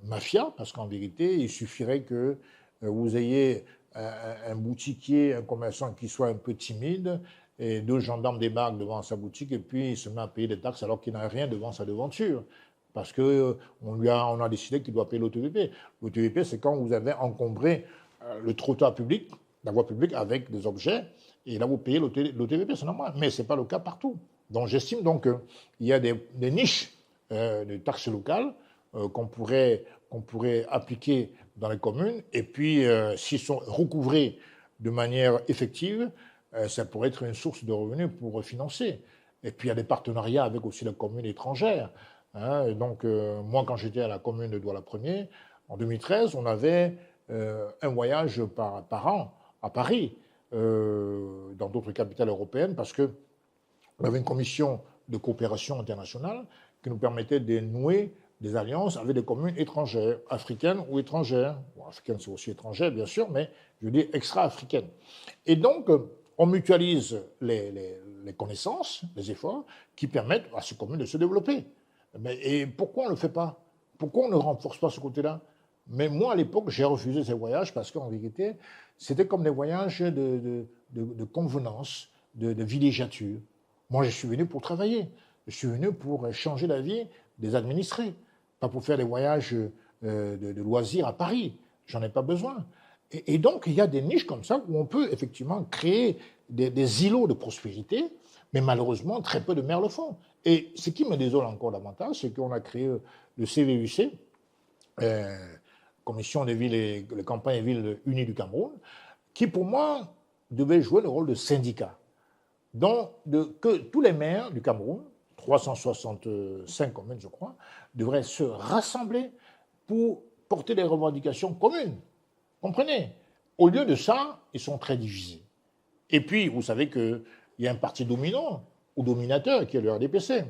mafias, parce qu'en vérité, il suffirait que vous ayez un boutiquier, un commerçant qui soit un peu timide, et 2 gendarmes débarquent devant sa boutique, et puis il se met à payer des taxes alors qu'il n'a rien devant sa devanture. Parce qu'on a décidé qu'il doit payer l'OTVP. L'OTVP, c'est quand vous avez encombré le trottoir public, la voie publique, avec des objets, et là vous payez l'OTVP, c'est normal. Mais ce n'est pas le cas partout. Donc j'estime donc qu'il y a des niches de taxes locales qu'on pourrait appliquer dans les communes, et puis s'ils sont recouvrés de manière effective, ça pourrait être une source de revenus pour financer. Et puis il y a des partenariats avec aussi les communes étrangères. Hein. Donc moi, quand j'étais à la commune de Douala-Premier, en 2013, on avait un voyage par an à Paris, dans d'autres capitales européennes, parce qu'on avait une commission de coopération internationale qui nous permettait de nouer des alliances avec des communes étrangères, africaines ou étrangères. Bon, africaines, c'est aussi étrangères, bien sûr, mais je veux dire extra-africaines. Et donc, on mutualise les connaissances, les efforts, qui permettent à ces communes de se développer. Et pourquoi on ne le fait pas? Pourquoi on ne renforce pas ce côté-là? Mais moi, à l'époque, j'ai refusé ces voyages parce qu'en vérité, c'était comme des voyages de convenance, de villégiature. Moi, je suis venu pour travailler. Je suis venu pour changer la vie des administrés, pas pour faire des voyages de loisirs à Paris. J'en ai pas besoin. Et donc, il y a des niches comme ça où on peut effectivement créer des îlots de prospérité, mais malheureusement, très peu de maires le font. Et ce qui me désole encore davantage, c'est qu'on a créé le CVUC, Commission des villes et les campagnes et villes unies du Cameroun, qui pour moi devait jouer le rôle de syndicat. Donc, que tous les maires du Cameroun, 365 communes je crois, devraient se rassembler pour porter des revendications communes. Comprenez? Au lieu de ça, ils sont très divisés. Et puis, vous savez qu'il y a un parti dominant ou dominateur qui est le RDPC,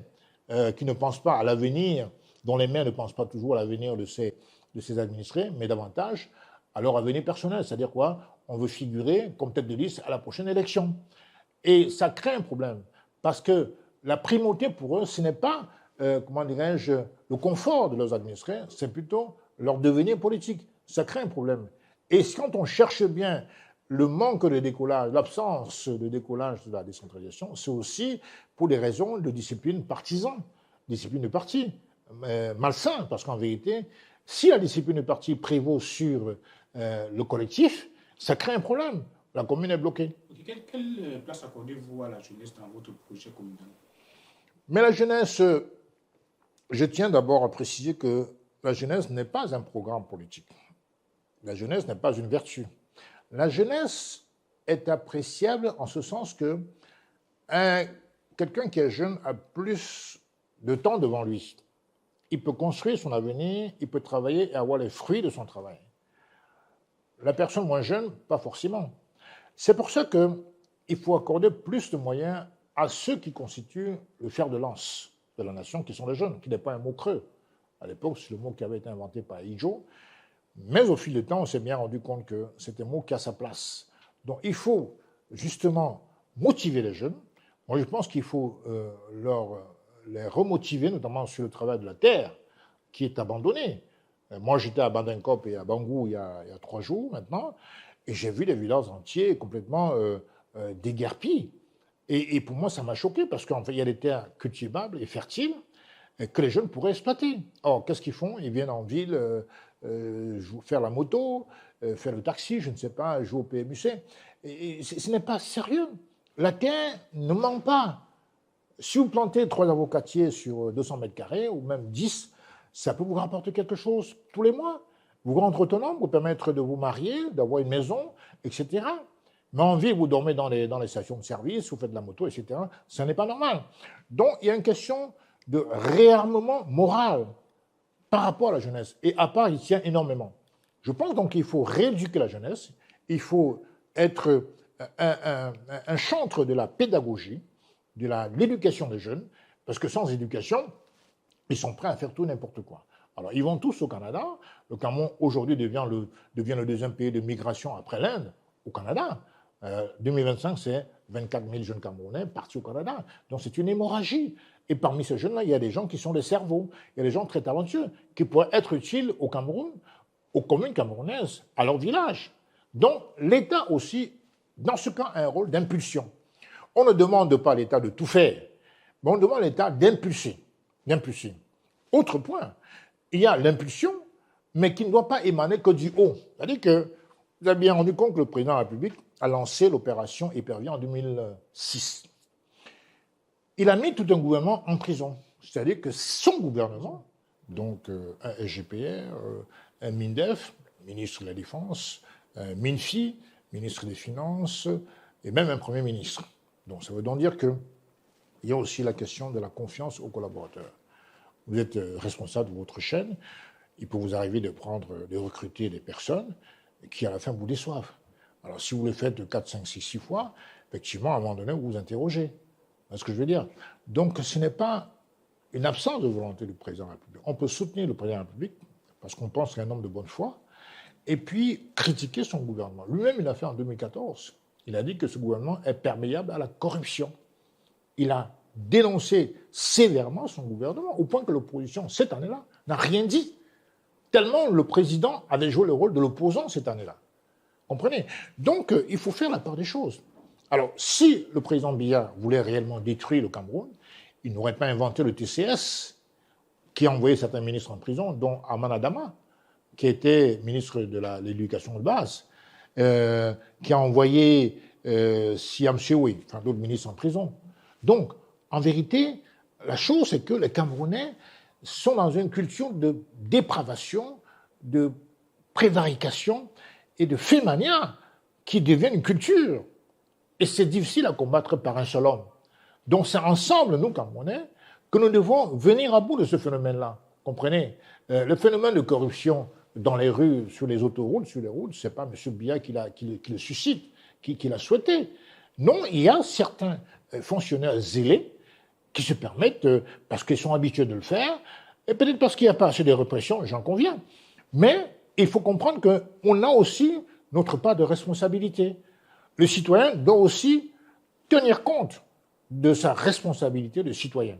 qui ne pense pas à l'avenir, dont les maires ne pensent pas toujours à l'avenir de ces administrés, mais davantage à leur avenir personnel. C'est-à-dire quoi? On veut figurer comme tête de liste à la prochaine élection. Et ça crée un problème, parce que la primauté pour eux, ce n'est pas comment dirais-je, le confort de leurs administrés, c'est plutôt leur devenir politique. Ça crée un problème. Et quand on cherche bien le manque de décollage, l'absence de décollage de la décentralisation, c'est aussi pour des raisons de discipline partisan, discipline de parti, malsain, parce qu'en vérité, si la discipline de parti prévaut sur le collectif, ça crée un problème. La commune est bloquée. Quelle place accordez-vous à la jeunesse dans votre projet communal? Mais la jeunesse, je tiens d'abord à préciser que la jeunesse n'est pas un programme politique. La jeunesse n'est pas une vertu. La jeunesse est appréciable en ce sens que quelqu'un qui est jeune a plus de temps devant lui. Il peut construire son avenir, il peut travailler et avoir les fruits de son travail. La personne moins jeune, pas forcément. C'est pour ça qu'il faut accorder plus de moyens à ceux qui constituent le fer de lance de la nation, qui sont les jeunes, qui n'est pas un mot creux. À l'époque, c'est le mot qui avait été inventé par Ijo. Mais au fil du temps, on s'est bien rendu compte que c'est un mot qui a sa place. Donc il faut justement motiver les jeunes. Moi, je pense qu'il faut les remotiver, notamment sur le travail de la terre, qui est abandonné. Moi, j'étais à Bandinkop et à Bangou il y a 3 jours maintenant, et j'ai vu des villages entiers complètement déguerpis. Et pour moi, ça m'a choqué, parce qu'en fait, il y a des terres cultivables et fertiles que les jeunes pourraient exploiter. Or, qu'est-ce qu'ils font? Ils viennent en ville faire la moto, faire le taxi, je ne sais pas, jouer au PMUC. Et ce n'est pas sérieux. La terre ne ment pas. Si vous plantez 3 avocatiers sur 200 mètres carrés, ou même 10, ça peut vous rapporter quelque chose tous les mois. Vous rendre autonome, vous permettre de vous marier, d'avoir une maison, etc. Mais en ville, vous dormez dans les stations de service, vous faites de la moto, etc. Ça n'est pas normal. Donc, il y a une question de réarmement moral par rapport à la jeunesse. Et à part, il tient énormément. Je pense donc qu'il faut rééduquer la jeunesse, il faut être un chantre de la pédagogie, de l'éducation des jeunes, parce que sans éducation, ils sont prêts à faire tout n'importe quoi. Alors, ils vont tous au Canada. Le Cameroun, aujourd'hui, devient le deuxième pays de migration après l'Inde, au Canada. 2025, c'est 24 000 jeunes Camerounais partis au Canada. Donc, c'est une hémorragie. Et parmi ces jeunes-là, il y a des gens qui sont des cerveaux. Il y a des gens très talentueux qui pourraient être utiles au Cameroun, aux communes camerounaises, à leur village. Donc, l'État aussi, dans ce cas, a un rôle d'impulsion. On ne demande pas à l'État de tout faire, mais on demande à l'État d'impulser. Autre point, il y a l'impulsion, mais qui ne doit pas émaner que du haut. C'est-à-dire que vous avez bien rendu compte que le président de la République a lancé l'opération Épervier en 2006. Il a mis tout un gouvernement en prison. C'est-à-dire que son gouvernement, donc un SGPR, un MINDEF, ministre de la Défense, un MINFI, ministre des Finances, et même un Premier ministre. Donc ça veut donc dire qu'il y a aussi la question de la confiance aux collaborateurs. Vous êtes responsable de votre chaîne, il peut vous arriver de recruter des personnes qui à la fin vous déçoivent. Alors si vous le faites 4, 5, 6 fois, effectivement, à un moment donné, vous vous interrogez. C'est ce que je veux dire. Donc ce n'est pas une absence de volonté du président de la République. On peut soutenir le président de la République parce qu'on pense qu'il y a un homme de bonne foi, et puis critiquer son gouvernement. Lui-même, il l'a fait en 2014. Il a dit que ce gouvernement est perméable à la corruption. Il a dénoncé sévèrement son gouvernement, au point que l'opposition, cette année-là, n'a rien dit. Tellement le président avait joué le rôle de l'opposant cette année-là. Comprenez? Donc, il faut faire la part des choses. Alors, si le président Biya voulait réellement détruire le Cameroun, il n'aurait pas inventé le TCS, qui a envoyé certains ministres en prison, dont Aman Adama, qui était ministre de l'éducation de base, qui a envoyé Siam Seoui, enfin d'autres ministres en prison. Donc, en vérité, la chose, c'est que les Camerounais sont dans une culture de dépravation, de prévarication et de fémania qui devient une culture. Et c'est difficile à combattre par un seul homme. Donc c'est ensemble, nous, Camerounais, que nous devons venir à bout de ce phénomène-là. Comprenez? Le phénomène de corruption dans les rues, sur les autoroutes, sur les routes, c'est pas M. Biya qui le suscite, qui l'a souhaité. Non, il y a certains fonctionnaires zélés qui se permettent, parce qu'ils sont habitués de le faire, et peut-être parce qu'il n'y a pas assez de répression, j'en conviens. Mais il faut comprendre qu'on a aussi notre part de responsabilité. Le citoyen doit aussi tenir compte de sa responsabilité de citoyen.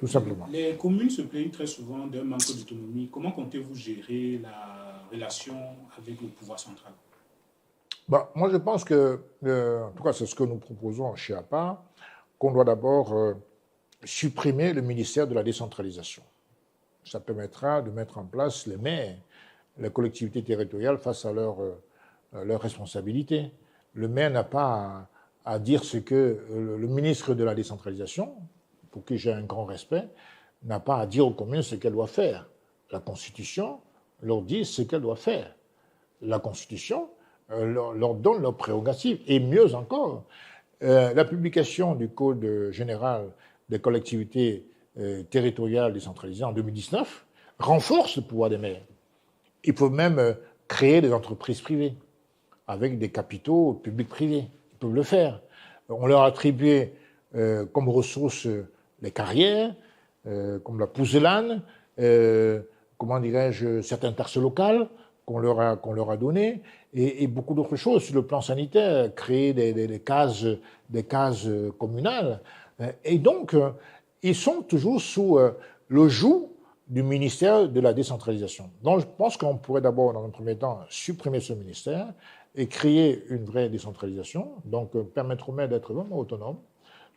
tout simplement. Les communes se plaignent très souvent d'un manque d'autonomie. Comment comptez-vous gérer la relation avec le pouvoir central? Moi, je pense que, en tout cas, c'est ce que nous proposons chez APA, qu'on doit d'abord supprimer le ministère de la décentralisation. Ça permettra de mettre en place les maires, les collectivités territoriales face à leurs responsabilités. Le maire n'a pas à dire ce que le ministre de la décentralisation, pour qui j'ai un grand respect, n'a pas à dire aux communes ce qu'elles doivent faire. La Constitution leur dit ce qu'elles doivent faire. La Constitution leur donne leurs prérogatives. Et mieux encore, la publication du Code général des collectivités territoriales décentralisées en 2019 renforce le pouvoir des maires. Ils peuvent même créer des entreprises privées avec des capitaux publics-privés. Ils peuvent le faire. On leur a attribué comme ressources les carrières, comme la pouzelane, comment dirais-je, certaines taxes locales qu'on leur a données, et beaucoup d'autres choses sur le plan sanitaire, créer des cases communales. Et donc, ils sont toujours sous le joug du ministère de la décentralisation. Donc, je pense qu'on pourrait d'abord, dans un premier temps, supprimer ce ministère et créer une vraie décentralisation, donc permettre aux maires d'être vraiment autonomes.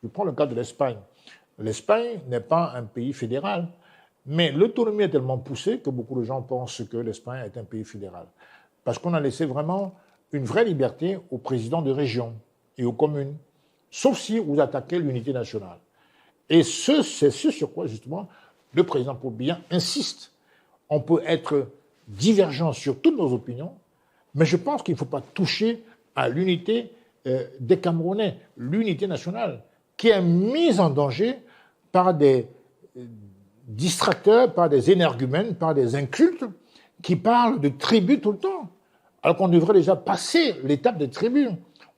Je prends le cas de l'Espagne. L'Espagne n'est pas un pays fédéral, mais l'autonomie est tellement poussée que beaucoup de gens pensent que l'Espagne est un pays fédéral. Parce qu'on a laissé vraiment une vraie liberté aux présidents de région et aux communes, sauf si vous attaquez l'unité nationale. Et c'est ce sur quoi, justement, le président Paul Biya insiste. On peut être divergent sur toutes nos opinions, mais je pense qu'il ne faut pas toucher à l'unité des Camerounais, l'unité nationale, qui est mise en danger par des distracteurs, par des énergumènes, par des incultes qui parlent de tribus tout le temps, alors qu'on devrait déjà passer l'étape des tribus.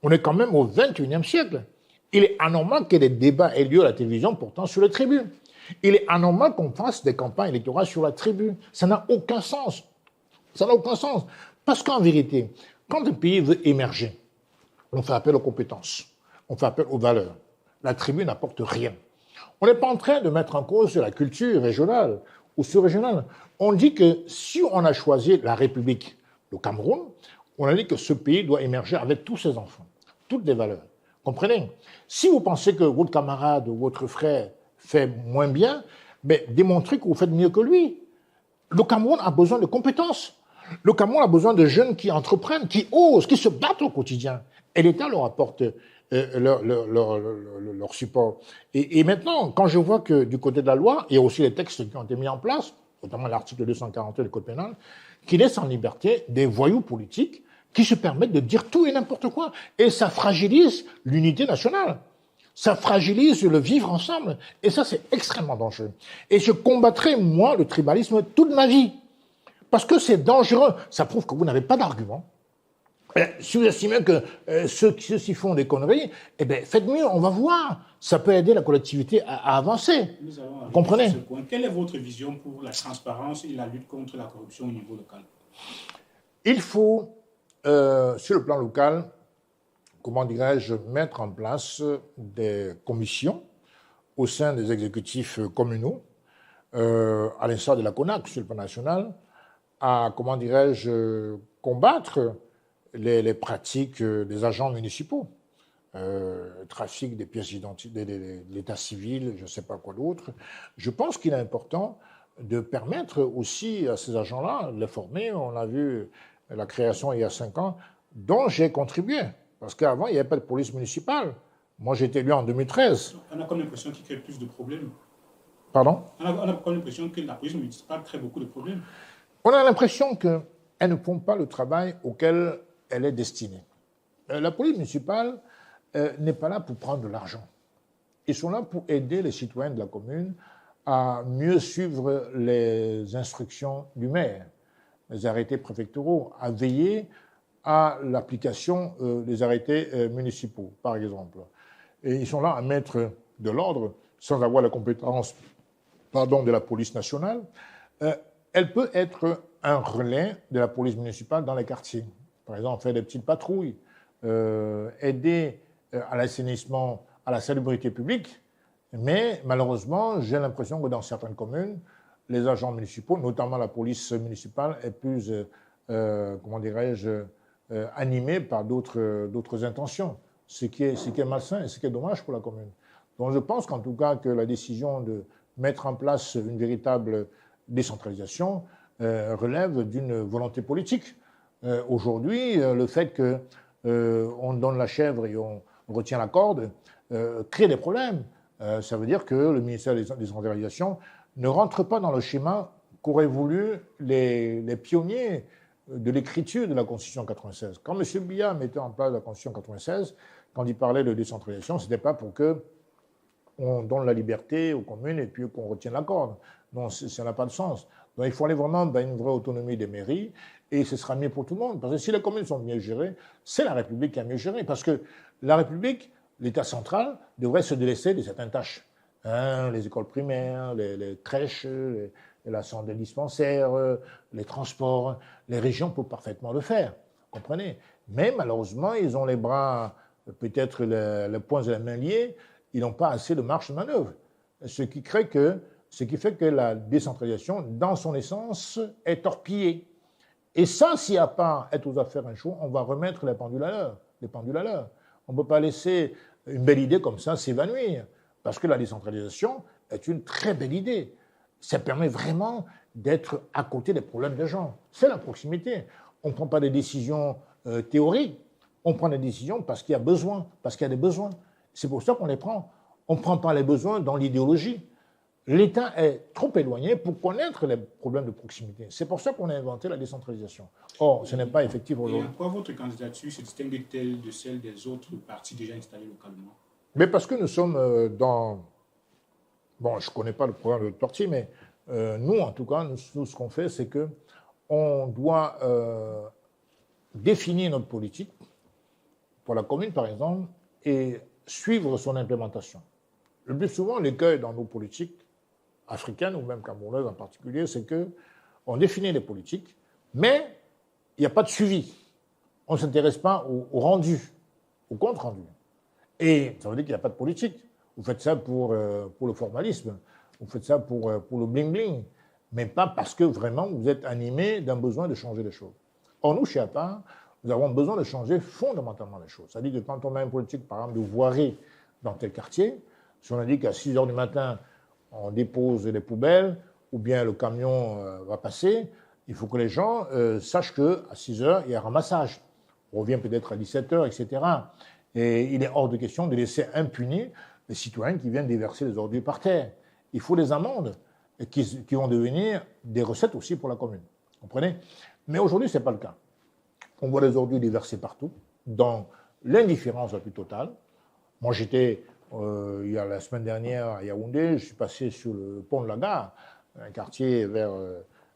On est quand même au XXIe siècle. Il est anormal que des débats aient lieu à la télévision pourtant sur les tribus. Il est anormal qu'on fasse des campagnes électorales sur la tribu. Ça n'a aucun sens. Ça n'a aucun sens. Parce qu'en vérité, quand un pays veut émerger, on fait appel aux compétences, on fait appel aux valeurs. La tribu n'apporte rien. On n'est pas en train de mettre en cause la culture régionale ou sous-régionale. On dit que si on a choisi la République, le Cameroun, on a dit que ce pays doit émerger avec tous ses enfants, toutes les valeurs. Comprenez? Si vous pensez que votre camarade ou votre frère fait moins bien, mais démontrez que vous faites mieux que lui. Le Cameroun a besoin de compétences. Le Cameroun a besoin de jeunes qui entreprennent, qui osent, qui se battent au quotidien. Et l'État leur apporte leur support. Et maintenant, quand je vois que du côté de la loi, il y a aussi les textes qui ont été mis en place, notamment l'article 241 du Code pénal, qui laisse en liberté des voyous politiques qui se permettent de dire tout et n'importe quoi. Et ça fragilise l'unité nationale. Ça fragilise le vivre ensemble. Et ça, c'est extrêmement dangereux. Et je combattrai, moi, le tribalisme toute ma vie. Parce que c'est dangereux. Ça prouve que vous n'avez pas d'argument. Si vous estimez que ceux-ci font des conneries, eh bien, faites mieux, on va voir. Ça peut aider la collectivité à avancer. Vous comprenez? Quelle est votre vision pour la transparence et la lutte contre la corruption au niveau local? Il faut, sur le plan local, comment dirais-je, mettre en place des commissions au sein des exécutifs communaux, à l'instar de la CONAC sur le plan national, à, comment dirais-je, combattre les pratiques des agents municipaux, trafic des pièces d'identité, de l'état civil, je ne sais pas quoi d'autre. Je pense qu'il est important de permettre aussi à ces agents-là de les former. On a vu la création il y a 5 ans, dont j'ai contribué. Parce qu'avant, il n'y avait pas de police municipale. Moi, j'ai été élu en 2013. On a comme l'impression qu'il crée plus de problèmes. Pardon? On a comme l'impression que la police municipale crée beaucoup de problèmes. On a l'impression qu'elle ne font pas le travail auquel elle est destinée. La police municipale n'est pas là pour prendre de l'argent. Ils sont là pour aider les citoyens de la commune à mieux suivre les instructions du maire, les arrêtés préfectoraux, à veiller à l'application des arrêtés municipaux, par exemple. Et ils sont là à mettre de l'ordre sans avoir la compétence de la police nationale. Elle peut être un relais de la police municipale dans les quartiers. Par exemple, faire des petites patrouilles, aider à l'assainissement, à la salubrité publique, Mais malheureusement, j'ai l'impression que dans certaines communes, les agents municipaux, notamment la police municipale, est plus, comment dirais-je, animée par d'autres intentions, ce qui est malsain et ce qui est dommage pour la commune. Donc je pense qu'en tout cas que la décision de mettre en place une véritable décentralisation relève d'une volonté politique. Aujourd'hui, le fait qu'on donne la chèvre et on retient la corde crée des problèmes. Ça veut dire que le ministère des décentralisations ne rentre pas dans le schéma qu'auraient voulu les pionniers de l'écriture de la Constitution 96. Quand M. Biya mettait en place la Constitution 96, quand il parlait de décentralisation, ce n'était pas pour qu'on donne la liberté aux communes et puis qu'on retienne la corde. Non, ça n'a pas de sens. Donc il faut aller vraiment dans une vraie autonomie des mairies et ce sera mieux pour tout le monde. Parce que si les communes sont mieux gérées, c'est la République qui a mieux géré. Parce que la République, l'État central, devrait se délaisser de certaines tâches. Les écoles primaires, les crèches, la santé dispensaire, les transports. Les régions peuvent parfaitement le faire, vous comprenez. Mais malheureusement, ils ont les bras, peut-être les poings et les mains liés, ils n'ont pas assez de marge de manœuvre. Ce qui fait que la décentralisation, dans son essence, est torpillée. Et ça, s'il n'y a pas être aux affaires un jour, on va remettre les pendules à l'heure. On ne peut pas laisser une belle idée comme ça s'évanouir. Parce que la décentralisation est une très belle idée. Ça permet vraiment d'être à côté des problèmes des gens. C'est la proximité. On ne prend pas des décisions théoriques, on prend des décisions parce qu'il y a besoin, parce qu'il y a des besoins. C'est pour ça qu'on les prend. On ne prend pas les besoins dans l'idéologie. L'État est trop éloigné pour connaître les problèmes de proximité. C'est pour ça qu'on a inventé la décentralisation. Or, ce n'est pas effectif aujourd'hui. Et en quoi votre candidature se distingue-t-elle de celle des autres partis déjà installés localement? Mais parce que nous sommes dans... Bon, je ne connais pas le programme de notre parti, mais nous, en tout cas, nous, ce qu'on fait, c'est qu'on doit définir notre politique pour la commune, par exemple, et suivre son implémentation. Le plus souvent, l'écueil dans nos politiques africaines, ou même camerounaises en particulier, c'est qu'on définit les politiques, mais il n'y a pas de suivi. On ne s'intéresse pas au rendu, au compte-rendu. Et ça veut dire qu'il n'y a pas de politique. Vous faites ça pour le formalisme, vous faites ça pour le bling-bling, mais pas parce que vraiment vous êtes animé d'un besoin de changer les choses. Or, nous, chez APA, nous avons besoin de changer fondamentalement les choses. C'est-à-dire que quand on a une politique, par exemple, de voirie dans tel quartier, si on a dit qu'à 6 h du matin, on dépose les poubelles, ou bien le camion va passer, il faut que les gens sachent qu'à 6 h, il y a un ramassage. On revient peut-être à 17 h, etc. Et il est hors de question de laisser impunis les citoyens qui viennent déverser les ordures par terre. Il faut des amendes qui vont devenir des recettes aussi pour la commune. Vous comprenez? Mais aujourd'hui, ce n'est pas le cas. On voit les ordures déversées partout, dans l'indifférence la plus totale. Moi, j'étais, il y a la semaine dernière à Yaoundé, je suis passé sur le pont de la gare, un quartier vers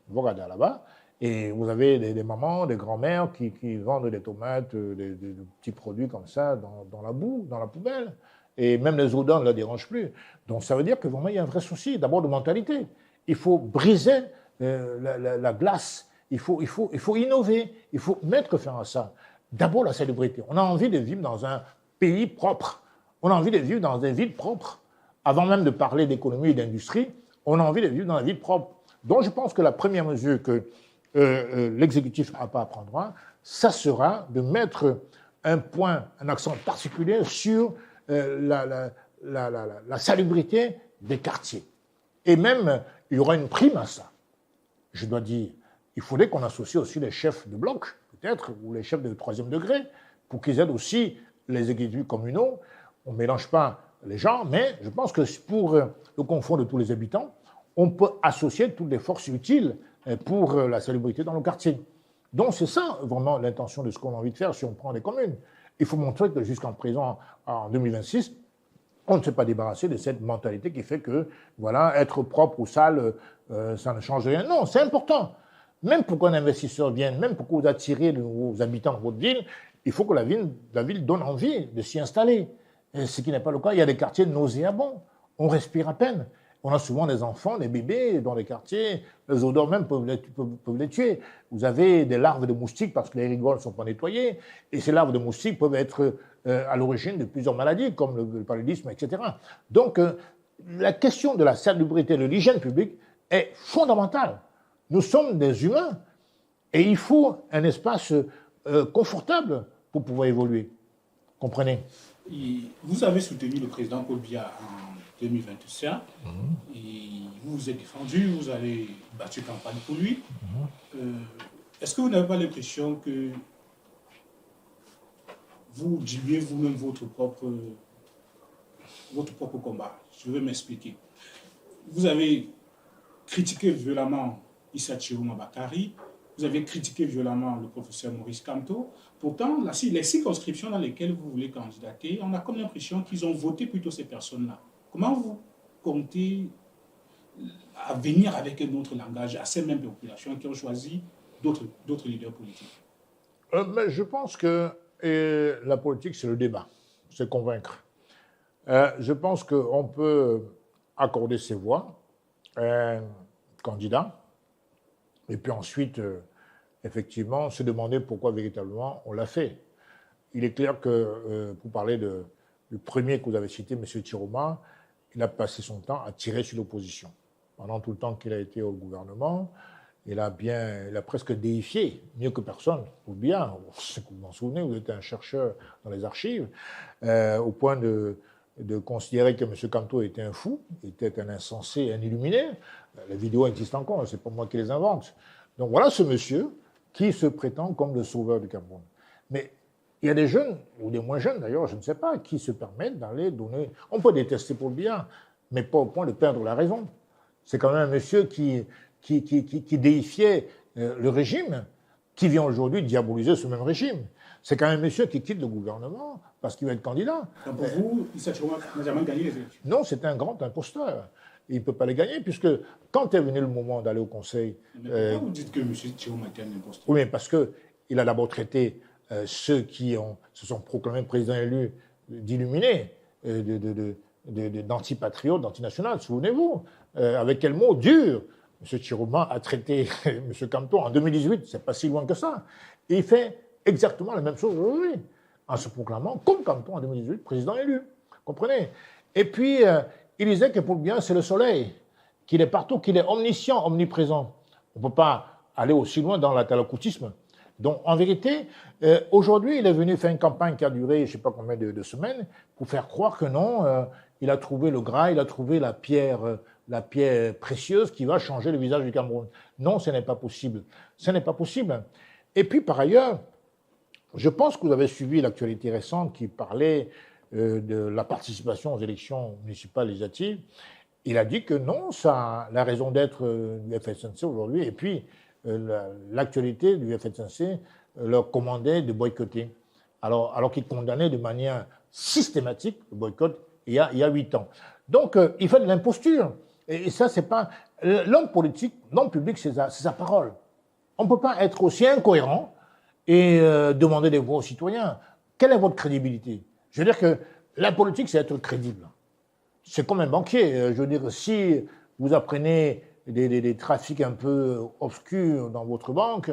Vorada là-bas, et vous avez des mamans, des grands-mères qui vendent des tomates, des petits produits comme ça dans la boue, dans la poubelle. Et même les odeurs ne la dérangent plus. Donc ça veut dire que vraiment il y a un vrai souci, d'abord de mentalité. Il faut briser la glace, il faut innover, il faut mettre fin à ça. D'abord la salubrité. On a envie de vivre dans un pays propre. On a envie de vivre dans des villes propres. Avant même de parler d'économie et d'industrie, on a envie de vivre dans des villes propres. Donc je pense que la première mesure que l'exécutif APA prendra, ça sera de mettre un accent particulier sur la salubrité des quartiers. Et même, il y aura une prime à ça. Je dois dire, il faudrait qu'on associe aussi les chefs de bloc, peut-être, ou les chefs de 3e degré, pour qu'ils aident aussi les exécutifs communaux. On ne mélange pas les gens, mais je pense que pour le confort de tous les habitants, on peut associer toutes les forces utiles pour la salubrité dans le quartier. Donc c'est ça, vraiment, l'intention de ce qu'on a envie de faire si on prend les communes. Il faut montrer que jusqu'en présent, en 2026, on ne s'est pas débarrassé de cette mentalité qui fait que, voilà, être propre ou sale, ça ne change rien. Non, c'est important. Même pour qu'un investisseur vienne, même pour que vous attirez de nouveaux habitants dans votre ville, il faut que la ville donne envie de s'y installer. Et ce qui n'est pas le cas. Il y a des quartiers nauséabonds. On respire à peine. On a souvent des enfants, des bébés dans les quartiers. Les odeurs même peuvent les tuer. Vous avez des larves de moustiques parce que les rigoles ne sont pas nettoyées. Et ces larves de moustiques peuvent être à l'origine de plusieurs maladies, comme le paludisme, etc. Donc, la question de la salubrité, de l'hygiène publique est fondamentale. Nous sommes des humains et il faut un espace confortable pour pouvoir évoluer. Comprenez? Vous avez soutenu le président Paul Biya en 2021 et vous vous êtes défendu, vous avez battu campagne pour lui. Est-ce que vous n'avez pas l'impression que vous diluez vous-même votre propre combat? Je vais m'expliquer. Vous avez critiqué violemment Issa Chiroma Bakari, vous avez critiqué violemment le professeur Maurice Kamto. Pourtant, les circonscriptions dans lesquelles vous voulez candidater, on a comme l'impression qu'ils ont voté plutôt ces personnes-là. Comment vous comptez à venir avec un autre langage à ces mêmes populations qui ont choisi d'autres leaders politiques? Mais je pense que la politique, c'est le débat, c'est convaincre. Je pense qu'on peut accorder ses voix à un candidat et puis ensuite, effectivement, se demander pourquoi véritablement on l'a fait. Il est clair que, pour parler du premier que vous avez cité, M. Chiroma, il a passé son temps à tirer sur l'opposition. Pendant tout le temps qu'il a été au gouvernement, il a presque déifié, mieux que personne, pour bien. Vous vous en souvenez, vous étiez un chercheur dans les archives, au point de considérer que M. Kamto était un fou, était un insensé, un illuminé. Les vidéos existent encore, c'est pas moi qui les invente. Donc voilà ce monsieur qui se prétend comme le sauveur du Cameroun. Mais il y a des jeunes, ou des moins jeunes d'ailleurs, je ne sais pas, qui se permettent d'aller donner... On peut détester Paul Biya, mais pas au point de perdre la raison. C'est quand même un monsieur qui déifiait le régime, qui vient aujourd'hui diaboliser ce même régime. C'est quand même un monsieur qui quitte le gouvernement parce qu'il va être candidat. Donc pour vous, Issa Chiroma n'a jamais gagné les élections? Non, c'est un grand imposteur. Il ne peut pas les gagner, puisque quand est venu le moment d'aller au Conseil... Mais pourquoi vous dites que M. Chiroma était un imposteur? Oui, mais parce qu'il a d'abord traité ceux qui se sont proclamés président élu d'illuminés, d'antipatriotes, d'antinationales, souvenez-vous. Avec quel mot dur M. Chiroma a traité M. Kamto en 2018, c'est pas si loin que ça. Et il fait exactement la même chose aujourd'hui, en se proclamant, comme Kamto en 2018, président élu. Comprenez? Et puis, il disait que Paul Biya, c'est le soleil, qu'il est partout, qu'il est omniscient, omniprésent. On ne peut pas aller aussi loin dans l'attalacoutisme. Donc, en vérité, aujourd'hui, il est venu faire une campagne qui a duré, je ne sais pas combien de semaines, pour faire croire que non, il a trouvé le Graal, il a trouvé la pierre précieuse qui va changer le visage du Cameroun. Non, ce n'est pas possible. Ce n'est pas possible. Et puis, par ailleurs, je pense que vous avez suivi l'actualité récente qui parlait de la participation aux élections municipales législatives. Il a dit que non, la raison d'être du FSNC aujourd'hui, et puis l'actualité du FSNC leur commandait de boycotter, alors qu'il condamnait de manière systématique le boycott il y a 8 ans. Donc, il fait de l'imposture. Et ça, c'est pas... L'homme politique, l'homme public, c'est sa parole. On ne peut pas être aussi incohérent et demander des voix aux citoyens. Quelle est votre crédibilité? Je veux dire que la politique, c'est être crédible. C'est comme un banquier. Je veux dire, si vous apprenez des trafics un peu obscurs dans votre banque,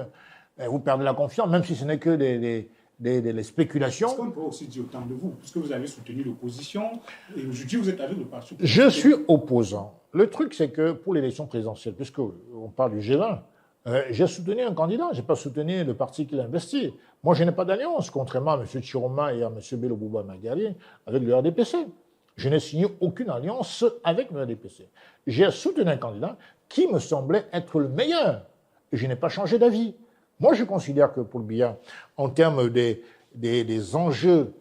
vous perdez la confiance, même si ce n'est que des spéculations. Est-ce qu'on peut aussi dire autant de vous, puisque vous avez soutenu l'opposition, et aujourd'hui vous êtes avec le parti. Je suis opposant. Le truc, c'est que pour l'élection présidentielle, puisqu'on parle du G20, j'ai soutenu un candidat, je n'ai pas soutenu le parti qui l'a investi. Moi, je n'ai pas d'alliance, contrairement à M. Chiroma et à M. Bello Bouba Magali, avec le RDPC. Je n'ai signé aucune alliance avec le RDPC. J'ai soutenu un candidat qui me semblait être le meilleur. Et je n'ai pas changé d'avis. Moi, je considère que Paul Biya, en termes des enjeux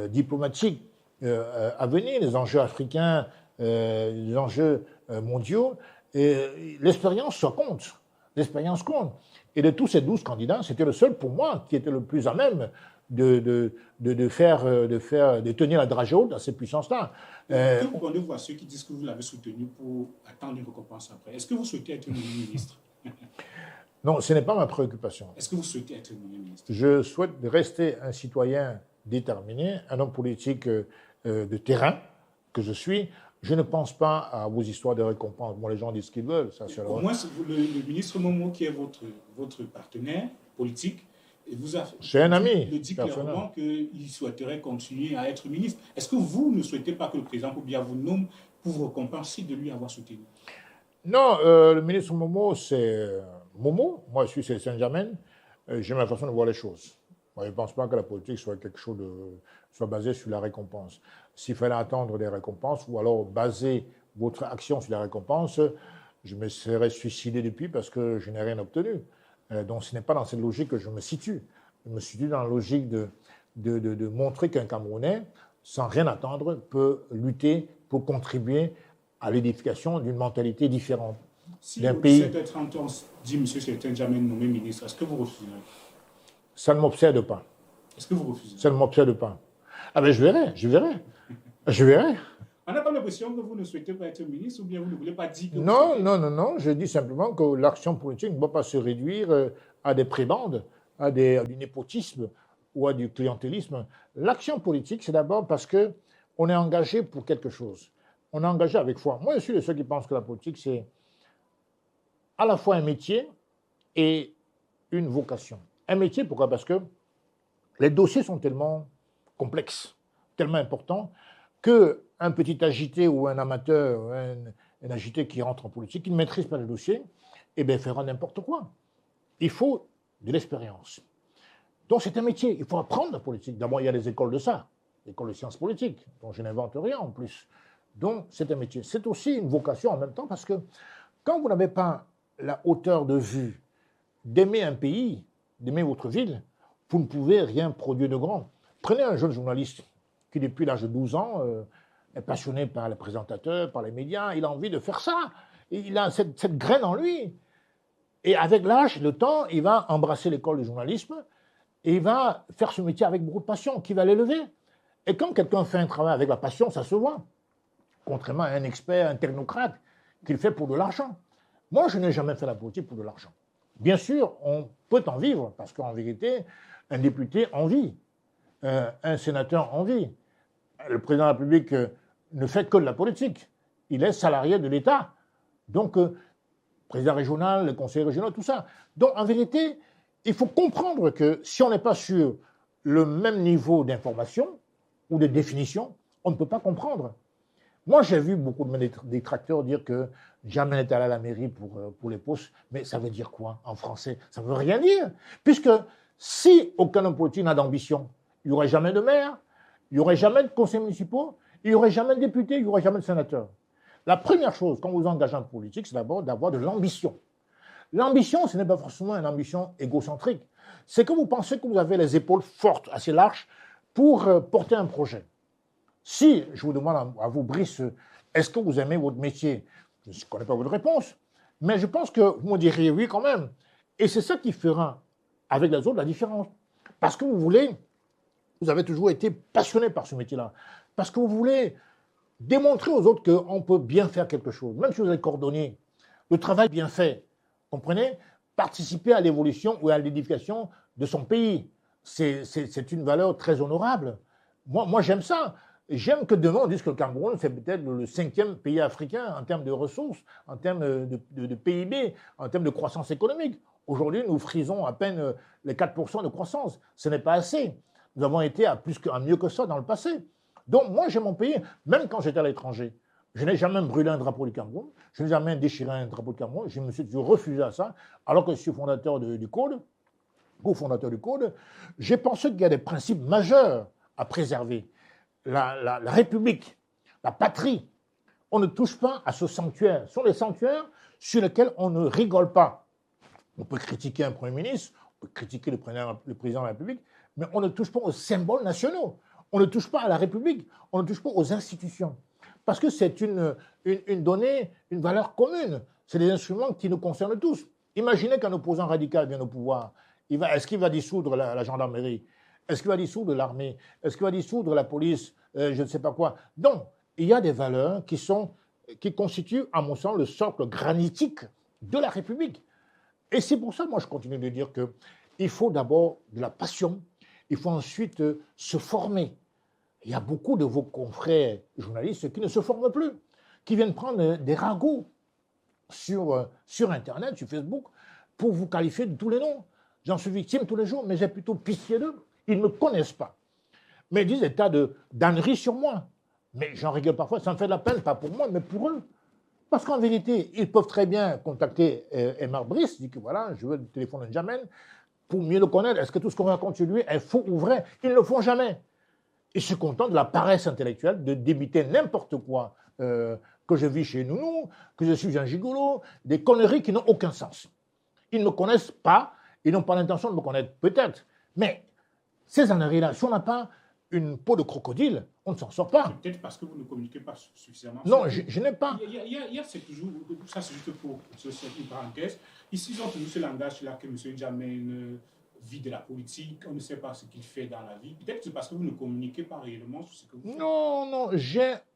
diplomatiques à venir, les enjeux africains, les enjeux mondiaux, l'expérience, ça compte. L'expérience compte. Et de tous ces 12 candidats, c'était le seul pour moi qui était le plus à même de tenir la dragée haute à cette puissance-là. Que répondez-vous à ceux qui disent que vous l'avez soutenu pour attendre une récompense après? Est-ce que vous souhaitez être ministre? Non, ce n'est pas ma préoccupation. Est-ce que vous souhaitez être ministre? Je souhaite rester un citoyen déterminé, un homme politique de terrain que je suis. Je ne pense pas à vos histoires de récompenses. Bon, les gens disent ce qu'ils veulent. Ça, au moins, le ministre Momo, qui est votre partenaire politique, C'est un ami. Il dit clairement qu'il souhaiterait continuer à être ministre. Est-ce que vous ne souhaitez pas que le président Biya vous nomme pour vous récompenser de lui avoir soutenu? Non, le ministre Momo, c'est Momo. Moi, je suis Célestin Djamène. J'ai ma façon de voir les choses. Moi, je ne pense pas que la politique soit quelque chose soit basée sur la récompense. S'il fallait attendre des récompenses ou alors baser votre action sur la récompense, je me serais suicidé depuis parce que je n'ai rien obtenu. Donc, ce n'est pas dans cette logique que je me situe. Je me situe dans la logique de montrer qu'un Camerounais, sans rien attendre, peut lutter pour contribuer à l'édification d'une mentalité différente d'un pays. Si au 17h30, on dit M. Célestin Djamène nommé ministre, est-ce que vous refuserez? Ça ne m'obsède pas. Est-ce que vous refusez? Ça ne m'obsède pas. Ah ben je verrai. On n'a pas l'impression que vous ne souhaitez pas être ministre ou bien vous ne voulez pas dire que Non. Je dis simplement que l'action politique ne doit pas se réduire à des prébendes, à du népotisme ou à du clientélisme. L'action politique, c'est d'abord parce qu'on est engagé pour quelque chose. On est engagé avec foi. Moi, je suis de ceux qui pensent que la politique, c'est à la fois un métier et une vocation. Un métier, pourquoi? Parce que les dossiers sont tellement complexes, tellement importants, qu'un petit agité ou un amateur, un agité qui rentre en politique, qui ne maîtrise pas le dossier, eh bien, fera n'importe quoi. Il faut de l'expérience. Donc, c'est un métier. Il faut apprendre la politique. D'abord, il y a des écoles de ça, l'école de sciences politiques, dont je n'invente rien en plus. Donc, c'est un métier. C'est aussi une vocation en même temps, parce que quand vous n'avez pas la hauteur de vue d'aimer un pays, d'aimer votre ville, vous ne pouvez rien produire de grand. Prenez un jeune journaliste qui, depuis l'âge de 12 ans, est passionné par les présentateurs, par les médias, il a envie de faire ça. Il a cette graine en lui. Et avec l'âge, le temps, il va embrasser l'école du journalisme et il va faire ce métier avec beaucoup de passion, qui va l'élever. Et quand quelqu'un fait un travail avec la passion, ça se voit. Contrairement à un expert, un technocrate, qui le fait pour de l'argent. Moi, je n'ai jamais fait la politique pour de l'argent. Bien sûr, on peut en vivre, parce qu'en vérité, un député en vit, un sénateur en vit. Le président de la République ne fait que de la politique. Il est salarié de l'État. Donc, président régional, le conseiller régional, tout ça. Donc, en vérité, il faut comprendre que si on n'est pas sur le même niveau d'information ou de définition, on ne peut pas comprendre. Moi, j'ai vu beaucoup de détracteurs dire que jamais n'était allé à la mairie pour les postes. Mais ça veut dire quoi en français? Ça ne veut rien dire. Puisque si aucun homme politique n'a d'ambition, il n'y aurait jamais de maire, il n'y aurait jamais de conseils municipaux, il n'y aurait jamais de députés, il n'y aurait jamais de sénateurs. La première chose, quand vous engagez en politique, c'est d'abord d'avoir de l'ambition. L'ambition, ce n'est pas forcément une ambition égocentrique. C'est que vous pensez que vous avez les épaules fortes, assez larges, pour porter un projet. Si, je vous demande à vous, Brice, est-ce que vous aimez votre métier? Je ne connais pas votre réponse, mais je pense que vous me diriez oui quand même. Et c'est ça qui fera, avec les autres, la différence. Parce que vous avez toujours été passionné par ce métier-là. Parce que vous voulez démontrer aux autres qu'on peut bien faire quelque chose. Même si vous êtes cordonnier, le travail bien fait, comprenez? Participer à l'évolution ou à l'édification de son pays. C'est une valeur très honorable. Moi j'aime ça. J'aime que demain on dise que le Cameroun, c'est peut-être le 5e pays africain en termes de ressources, en termes de PIB, en termes de croissance économique. Aujourd'hui, nous frisons à peine les 4% de croissance. Ce n'est pas assez. Nous avons été à mieux que ça dans le passé. Donc moi, j'aime mon pays, même quand j'étais à l'étranger. Je n'ai jamais brûlé un drapeau du Cameroun, je n'ai jamais déchiré un drapeau du Cameroun, je me suis toujours refusé à ça, alors que je suis fondateur du Code, cofondateur du Code. J'ai pensé qu'il y a des principes majeurs à préserver. La République, la patrie, on ne touche pas à ce sanctuaire. Ce sont les sanctuaires sur lesquels on ne rigole pas. On peut critiquer un Premier ministre, on peut critiquer le président de la République, mais on ne touche pas aux symboles nationaux. On ne touche pas à la République, on ne touche pas aux institutions. Parce que c'est une donnée, une valeur commune. C'est des instruments qui nous concernent tous. Imaginez qu'un opposant radical vienne au pouvoir. Est-ce qu'il va dissoudre la gendarmerie? Est-ce qu'il va dissoudre l'armée? Est-ce qu'il va dissoudre la police? Je ne sais pas quoi. Donc, il y a des valeurs qui constituent, à mon sens, le socle granitique de la République. Et c'est pour ça, moi, je continue de dire qu'il faut d'abord de la passion, il faut ensuite se former. Il y a beaucoup de vos confrères journalistes qui ne se forment plus, qui viennent prendre des ragots sur Internet, sur Facebook, pour vous qualifier de tous les noms. J'en suis victime tous les jours, mais j'ai plutôt pitié d'eux. Ils ne me connaissent pas. Mais ils disent des tas d'âneries sur moi. Mais j'en rigole parfois, ça me fait de la peine, pas pour moi, mais pour eux. Parce qu'en vérité, ils peuvent très bien contacter Aymar Brice, dire que voilà, je veux le téléphone de N'Djamène, pour mieux le connaître. Est-ce que tout ce qu'on raconte sur lui est faux ou vrai? Ils ne le font jamais. Ils se contentent de la paresse intellectuelle, de débiter n'importe quoi, que je vis chez Nounou, que je suis un gigolo, des conneries qui n'ont aucun sens. Ils ne me connaissent pas, ils n'ont pas l'intention de me connaître, peut-être. Mais ces âneries-là, si on n'a pas une peau de crocodile, on ne s'en sort pas. Peut-être parce que vous ne communiquez pas suffisamment. Non, je n'ai pas. Il y a c'est toujours, ça c'est juste pour une parenthèse, ici ils ont toujours ce langage-là que M. N'Djamène vit de la politique, on ne sait pas ce qu'il fait dans la vie. Peut-être que c'est parce que vous ne communiquez pas réellement sur ce que vous faites. Non,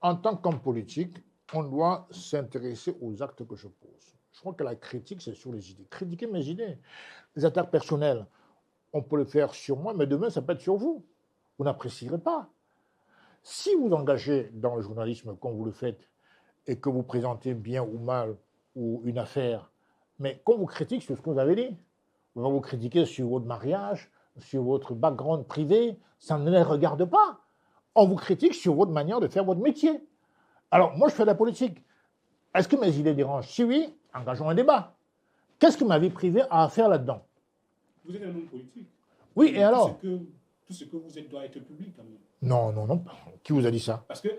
en tant qu'homme politique, on doit s'intéresser aux actes que je pose. Je crois que la critique, c'est sur les idées. Critiquer mes idées. Les attaques personnelles, on peut le faire sur moi, mais demain, ça peut être sur vous. Vous n'apprécierez pas. Si vous engagez dans le journalisme comme vous le faites et que vous présentez bien ou mal ou une affaire, mais qu'on vous critique sur ce que vous avez dit, on va vous critiquer sur votre mariage, sur votre background privé, ça ne les regarde pas. On vous critique sur votre manière de faire votre métier. Alors, moi, je fais de la politique. Est-ce que mes idées dérangent? Si oui, engageons un débat. Qu'est-ce que ma vie privée a à faire là-dedans? Vous êtes un homme politique. Oui, et alors? Tout ce que vous êtes doit être public quand même. Non. Qui vous a dit ça? Parce que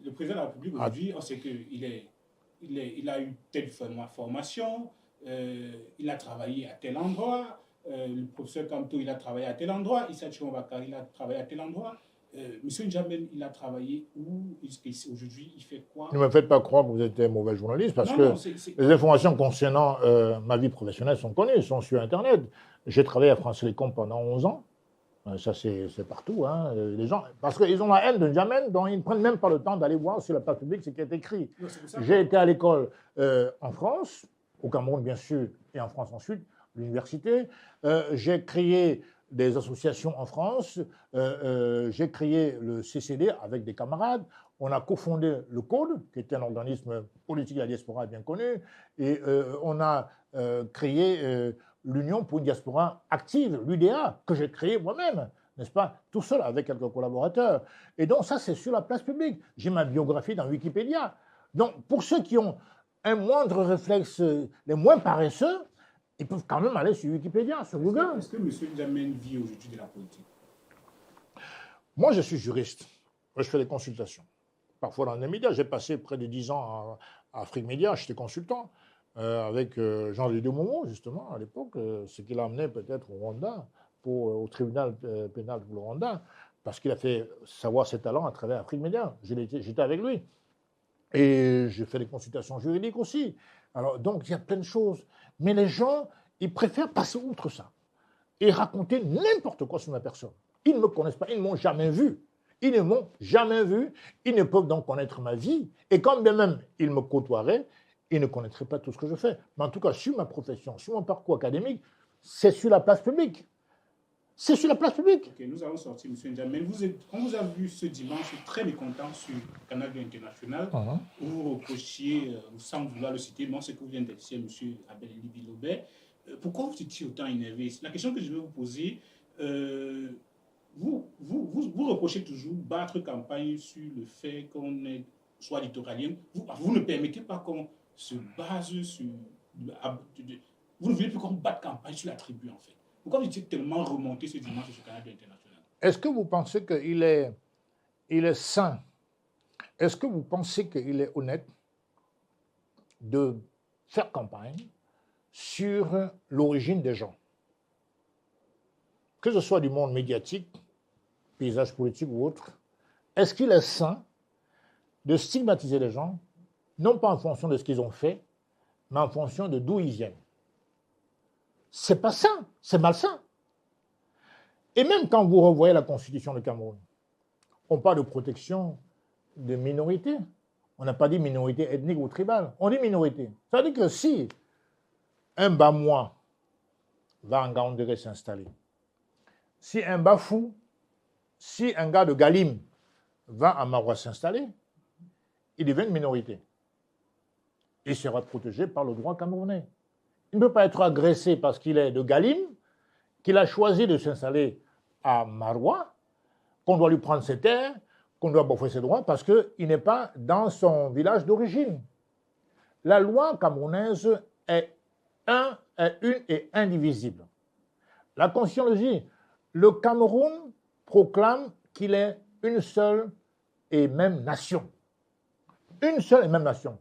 le président de la République aujourd'hui, on sait qu'il a eu telle formation, il a travaillé à tel endroit, le professeur Kamto, il a travaillé à tel endroit, Issa Chiromabakary, il a travaillé à tel endroit. Monsieur N'Djamène, il a travaillé où? Aujourd'hui, il fait quoi? Ne me faites pas croire que vous êtes un mauvais journaliste, parce que les informations concernant ma vie professionnelle sont connues, sont sur Internet. J'ai travaillé à France Télécom pendant 11 ans. Ça, c'est partout. Hein. Les gens, parce qu'ils ont la haine de N'Djamène, donc ils ne prennent même pas le temps d'aller voir sur la page publique ce qui est écrit. J'ai été à l'école en France, au Cameroun bien sûr, et en France ensuite, l'université. J'ai créé des associations en France. J'ai créé le CCD avec des camarades. On a cofondé le Code, qui était un organisme politique de la diaspora bien connu. Et on a créé l'Union pour une diaspora active, l'UDA, que j'ai créé moi-même, n'est-ce pas, tout seul avec quelques collaborateurs. Et donc ça, c'est sur la place publique. J'ai ma biographie dans Wikipédia. Donc pour ceux qui ont un moindre réflexe, les moins paresseux, ils peuvent quand même aller sur Wikipédia, sur Google. Est-ce que M. N'Djamène vit aujourd'hui de la politique? Moi, je suis juriste. Je fais des consultations. Parfois dans les médias. J'ai passé près de 10 ans à Afrique Média, j'étais consultant. Avec Jean-Louis Momo, justement, à l'époque, ce qui l'a amené peut-être au Rwanda, au tribunal pénal pour le Rwanda, parce qu'il a fait savoir ses talents à travers Afrique Média. J'étais avec lui. Et j'ai fait des consultations juridiques aussi. Alors, donc, il y a plein de choses. Mais les gens, ils préfèrent passer outre ça et raconter n'importe quoi sur ma personne. Ils ne me connaissent pas, ils ne m'ont jamais vu. Ils ne m'ont jamais vu. Ils ne peuvent donc connaître ma vie. Et quand bien même ils me côtoieraient, ils ne connaîtraient pas tout ce que je fais. Mais en tout cas, sur ma profession, sur mon parcours académique, c'est sur la place publique. C'est sur la place publique. Ok, nous avons sorti M. N'Djamène. On vous a vu ce dimanche très mécontent sur Canal International, où vous reprochiez, sans vouloir le citer, mais c'est que vous venez d'être M. Abel Bilobet. Pourquoi vous étiez autant énervé? La question que je vais vous poser, vous reprochez toujours battre campagne sur le fait qu'on soit littoralien. Vous ne permettez pas qu'on se base sur... Vous ne voulez plus qu'on batte campagne sur la tribu, en fait. Pourquoi vous étiez tellement remonté ce dimanche sur Canal International? Est-ce que vous pensez qu'il est sain? Est-ce que vous pensez qu'il est honnête de faire campagne sur l'origine des gens? Que ce soit du monde médiatique, paysage politique ou autre, est-ce qu'il est sain de stigmatiser les gens, non pas en fonction de ce qu'ils ont fait, mais en fonction de d'où ils viennent? C'est pas sain, c'est malsain. Et même quand vous revoyez la Constitution du Cameroun, on parle de protection des minorités. On n'a pas dit minorité ethnique ou tribale, on dit minorité. Ça veut dire que si un Bamois va en Gaoundéré s'installer, si un Bafou, si un gars de Galim va à Marois s'installer, il devient une minorité. Il sera protégé par le droit camerounais. Il ne peut pas être agressé parce qu'il est de Galim, qu'il a choisi de s'installer à Maroua, qu'on doit lui prendre ses terres, qu'on doit bafouer ses droits parce qu'il n'est pas dans son village d'origine. La loi camerounaise est une et indivisible. La Constitution le dit, le Cameroun proclame qu'il est une seule et même nation. Une seule et même nation.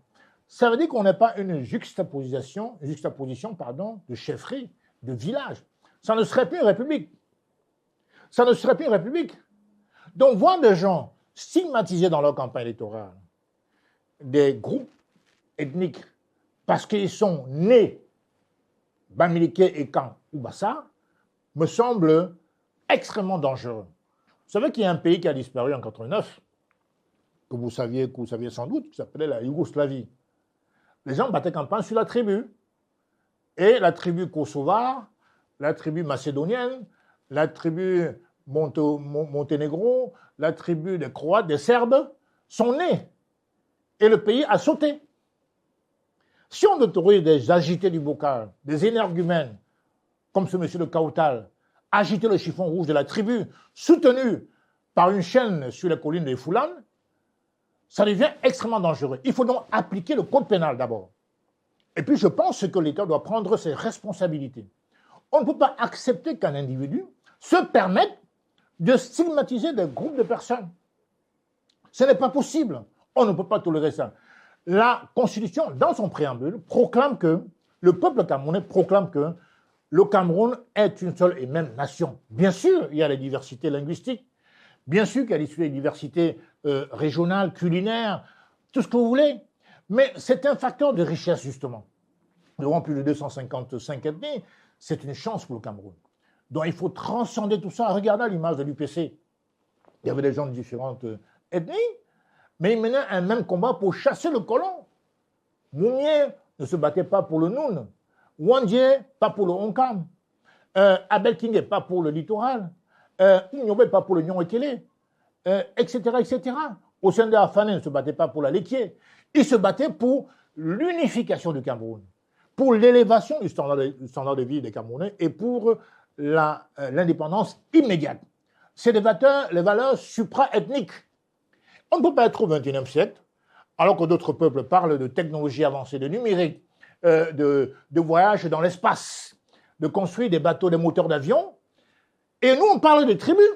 Ça veut dire qu'on n'est pas une juxtaposition de chefferie, de village. Ça ne serait plus une république. Ça ne serait plus une république. Donc, voir des gens stigmatisés dans leur campagne électorale, des groupes ethniques, parce qu'ils sont nés Bamileke, Ekan ou Bassa, me semble extrêmement dangereux. Vous savez qu'il y a un pays qui a disparu en 1989, que vous saviez sans doute, qui s'appelait la Yougoslavie. Les gens battaient campagne sur la tribu. Et la tribu kosovare, la tribu macédonienne, la tribu Monténégro, la tribu des Croates, des Serbes, sont nés. Et le pays a sauté. Si on autorise des agités du bocal, des énergumènes, comme ce monsieur de Kautal, agiter le chiffon rouge de la tribu, soutenu par une chaîne sur les collines des Foulanes, ça devient extrêmement dangereux. Il faut donc appliquer le code pénal d'abord. Et puis je pense que l'État doit prendre ses responsabilités. On ne peut pas accepter qu'un individu se permette de stigmatiser des groupes de personnes. Ce n'est pas possible. On ne peut pas tolérer ça. La Constitution, dans son préambule, proclame que, le peuple camerounais proclame que le Cameroun est une seule et même nation. Bien sûr, il y a les diversités linguistiques. Bien sûr qu'il y a les diversités régionales, culinaires, tout ce que vous voulez. Mais c'est un facteur de richesse, justement. Nous avons plus de 255 ethnies. C'est une chance pour le Cameroun. Donc il faut transcender tout ça. Regardez l'image de l'UPC. Il y avait des gens de différentes ethnies, mais ils menaient un même combat pour chasser le colon. Mounier ne se battait pas pour le Noun. Wandje, pas pour le Honkam. Abel King, pas pour le littoral. Ignobe, pas pour le Nyon-Ekele. Etc., etc. Ossende Afane ne se battait pas pour la laitier. Il se battait pour l'unification du Cameroun, pour l'élévation du standard de vie des Camerounais et pour l'indépendance immédiate. C'est les valeurs supra-ethniques. On ne peut pas être au XXIe siècle, alors que d'autres peuples parlent de technologie avancée, de numérique, de voyage dans l'espace, de construire des bateaux, des moteurs d'avion. Et nous, on parle de tribus.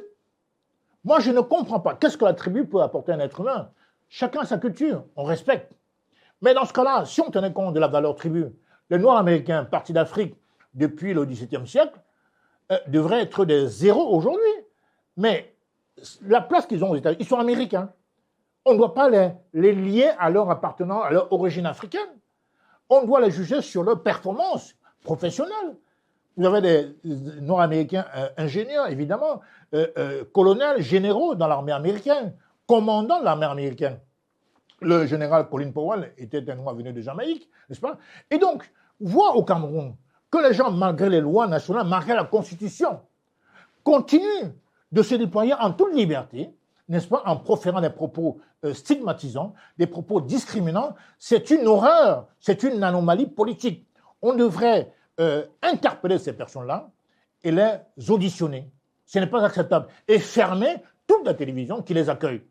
Moi, je ne comprends pas. Qu'est-ce que la tribu peut apporter à un être humain? Chacun a sa culture, on respecte. Mais dans ce cas-là, si on tenait compte de la valeur tribu, les Noirs américains partis d'Afrique depuis le XVIIe siècle devraient être des zéros aujourd'hui. Mais la place qu'ils ont aux États-Unis, ils sont américains. On ne doit pas les lier à leur appartenance, à leur origine africaine. On doit les juger sur leur performance professionnelle. Vous avez des Nord-Américains ingénieurs, évidemment, colonels, généraux dans l'armée américaine, commandants de l'armée américaine. Le général Colin Powell était un Noir venu de Jamaïque, n'est-ce pas? Et donc, voir au Cameroun que les gens, malgré les lois nationales, malgré la Constitution, continuent de se déployer en toute liberté, n'est-ce pas, en proférant des propos stigmatisants, des propos discriminants, c'est une horreur, c'est une anomalie politique. On devrait interpeller ces personnes-là et les auditionner. Ce n'est pas acceptable. Et fermer toute la télévision qui les accueille.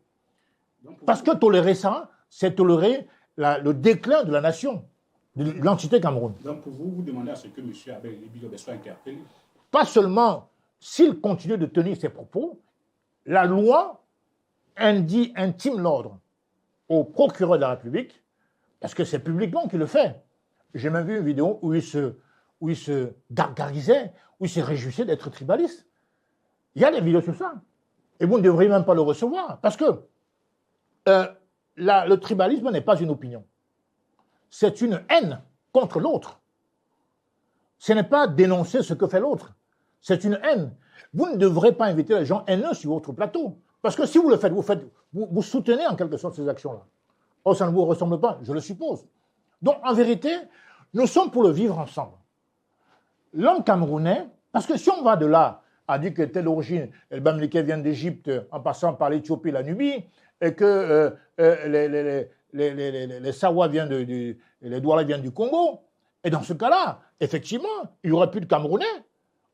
Parce que tolérer ça, c'est tolérer le déclin de la nation, de l'entité Cameroun. Donc pour vous, vous demandez à ce que M. Abel Bilobe soit interpellé? Pas seulement s'il continue de tenir ses propos, la loi intime l'ordre au procureur de la République, parce que c'est publiquement qu'il le fait. J'ai même vu une vidéo où il se gargarisait, où il se réjouissait d'être tribaliste. Il y a des vidéos sur ça. Et vous ne devriez même pas le recevoir, parce que le tribalisme n'est pas une opinion. C'est une haine contre l'autre. Ce n'est pas dénoncer ce que fait l'autre. C'est une haine. Vous ne devrez pas inviter les gens haineux sur votre plateau. Parce que si vous le faites, vous soutenez en quelque sorte ces actions-là. Or, ça ne vous ressemble pas, je le suppose. Donc, en vérité, nous sommes pour le vivre ensemble. L'homme camerounais, parce que si on va de là à dire que telle origine, le Bamileke vient d'Égypte en passant par l'Éthiopie et la Nubie, et que les Sawa viennent les Douala viennent du Congo, et dans ce cas-là, effectivement, il n'y aurait plus de Camerounais.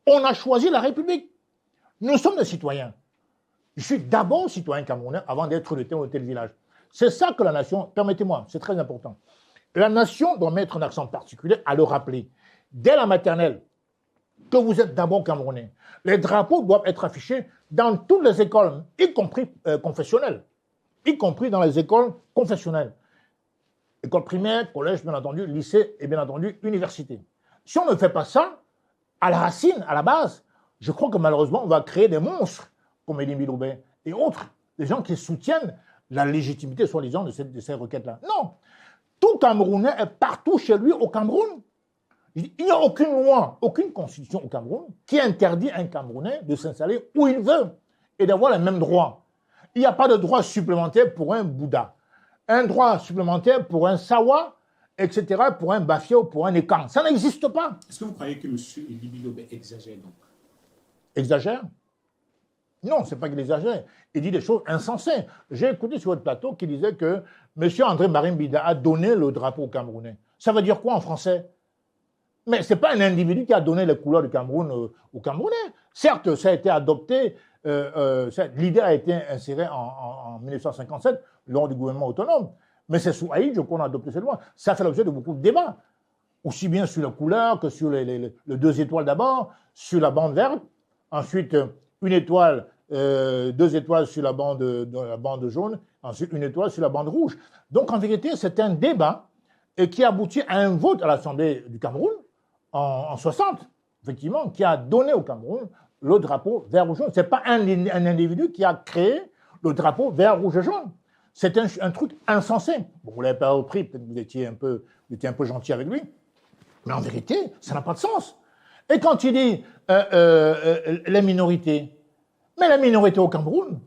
On a choisi la République. Nous sommes des citoyens. Je suis d'abord citoyen camerounais avant d'être de tel ou tel village. C'est ça que la nation, permettez-moi, c'est très important. La nation doit mettre un accent particulier à le rappeler. Dès la maternelle, que vous êtes d'abord camerounais. Les drapeaux doivent être affichés dans toutes les écoles, y compris confessionnelles, y compris dans les écoles confessionnelles. École primaire, collège, bien entendu, lycée et bien entendu, université. Si on ne fait pas ça, à la racine, à la base, je crois que malheureusement, on va créer des monstres, comme Elie Biloubet et autres, des gens qui soutiennent la légitimité, soi-disant, de ces requêtes-là. Non. Tout Camerounais est partout chez lui au Cameroun. Il n'y a aucune loi, aucune constitution au Cameroun qui interdit à un Camerounais de s'installer où il veut et d'avoir les mêmes droits. Il n'y a pas de droit supplémentaire pour un Bouddha, un droit supplémentaire pour un Sawa, etc., pour un Bafia ou pour un Ekan. Ça n'existe pas. Est-ce que vous croyez que M. Elie Biloubet exagère donc? Exagère? Non, ce n'est pas qu'il exagère. Il dit des choses insensées. J'ai écouté sur votre plateau qui disait que M. André Marimbida a donné le drapeau aux Camerounais. Ça veut dire quoi en français? Mais ce n'est pas un individu qui a donné les couleurs du Cameroun aux Camerounais. Certes, ça a été adopté, l'idée a été insérée en 1957 lors du gouvernement autonome. Mais c'est sous Haïdjo qu'on a adopté cette loi. Ça fait l'objet de beaucoup de débats. Aussi bien sur les couleurs que sur les 2 étoiles d'abord, sur la bande verte, ensuite 1 étoile, 2 étoiles sur la bande jaune, ensuite 1 étoile sur la bande rouge. Donc en vérité, c'est un débat qui aboutit à un vote à l'Assemblée du Cameroun en 60, effectivement, qui a donné au Cameroun le drapeau vert, rouge, jaune. Ce n'est pas un individu qui a créé le drapeau vert, rouge et jaune. C'est un truc insensé. Bon, vous ne l'avez pas repris, peut-être que vous étiez un peu gentil avec lui. Mais en vérité, ça n'a pas de sens. Et quand il dit les minorités, mais la minorité au Cameroun,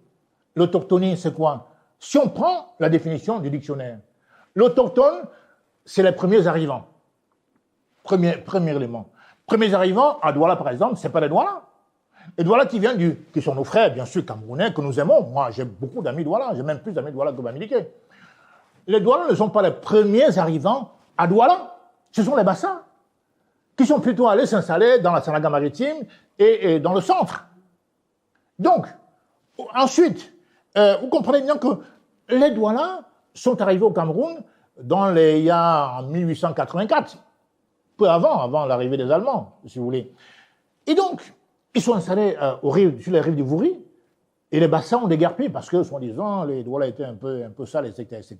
l'autochtonie, c'est quoi? Si on prend la définition du dictionnaire, l'autochtone, c'est les premiers arrivants. Premier élément. Premiers arrivants, à Douala par exemple, ce n'est pas les Douala. Les Douala qui sont nos frères, bien sûr, camerounais, que nous aimons. Moi, j'ai beaucoup d'amis Douala, j'ai même plus d'amis Douala que Bamileke. Les Douala ne sont pas les premiers arrivants à Douala. Ce sont les Bassas, qui sont plutôt allés s'installer dans la Sanaga maritime et dans le centre. Donc, ensuite, vous comprenez bien que les Douala sont arrivés au Cameroun il y a en 1884, peu avant l'arrivée des Allemands, si vous voulez. Et donc, ils sont installés sur les rives du Vouri, et les Bassas ont déguerpi parce que, soi-disant, les Douala étaient un peu sales, etc.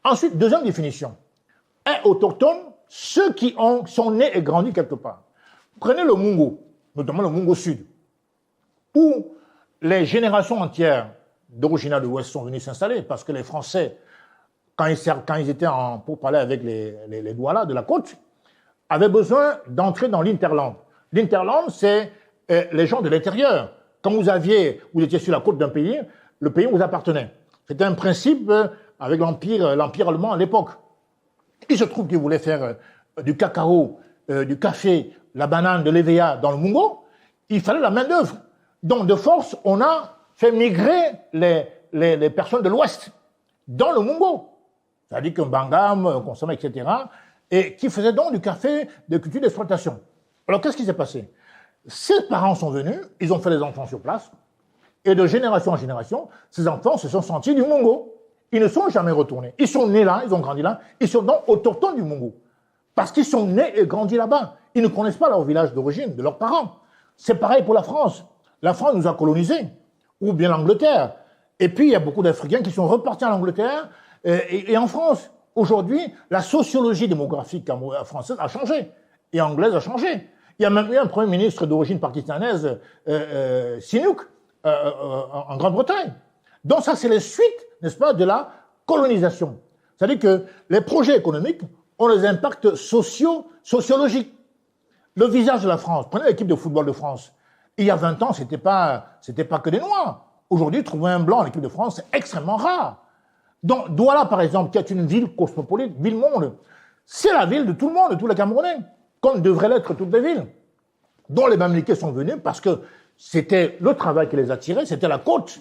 Ensuite, deuxième définition. Un autochtone, ceux qui sont nés et grandis quelque part. Prenez le Mungo, notamment le Mungo Sud, où les générations entières d'originaires de l'Ouest sont venues s'installer parce que les Français, quand ils étaient pour parler avec les Douala de la côte, avaient besoin d'entrer dans l'Interland. L'Interland, c'est les gens de l'intérieur. Quand vous étiez sur la côte d'un pays, le pays vous appartenait. C'était un principe avec l'Empire allemand à l'époque. Il se trouve qu'ils voulaient faire du cacao, du café, la banane, de l'EVA dans le Mungo. Il fallait la main-d'œuvre. Donc, de force, on a fait migrer les personnes de l'Ouest dans le Mungo. C'est-à-dire qu'un Bangam, consommait, etc. Et qui faisaient donc du café de culture d'exploitation. Alors, qu'est-ce qui s'est passé? Ces parents sont venus, ils ont fait des enfants sur place, et de génération en génération, ces enfants se sont sentis du Mungo. Ils ne sont jamais retournés. Ils sont nés là, ils ont grandi là, ils sont donc autochtones du Mungo. Parce qu'ils sont nés et grandis là-bas. Ils ne connaissent pas leur village d'origine, de leurs parents. C'est pareil pour la France. La France nous a colonisés, ou bien l'Angleterre. Et puis, il y a beaucoup d'Africains qui sont repartis en Angleterre et en France. Aujourd'hui, la sociologie démographique française a changé, et anglaise a changé. Il y a même eu un premier ministre d'origine pakistanaise, Sihanouk, en Grande-Bretagne. Donc ça, c'est les suites, n'est-ce pas, de la colonisation. C'est-à-dire que les projets économiques ont des impacts sociologiques. Le visage de la France, prenez l'équipe de football de France. Il y a 20 ans, c'était pas que des Noirs. Aujourd'hui, trouver un blanc en équipe de France, c'est extrêmement rare. Donc, Douala, par exemple, qui est une ville cosmopolite, ville-monde, c'est la ville de tout le monde, de tous les Camerounais, comme devraient l'être toutes les villes, dont les Bamileke sont venus parce que c'était le travail qui les attirait, c'était la côte.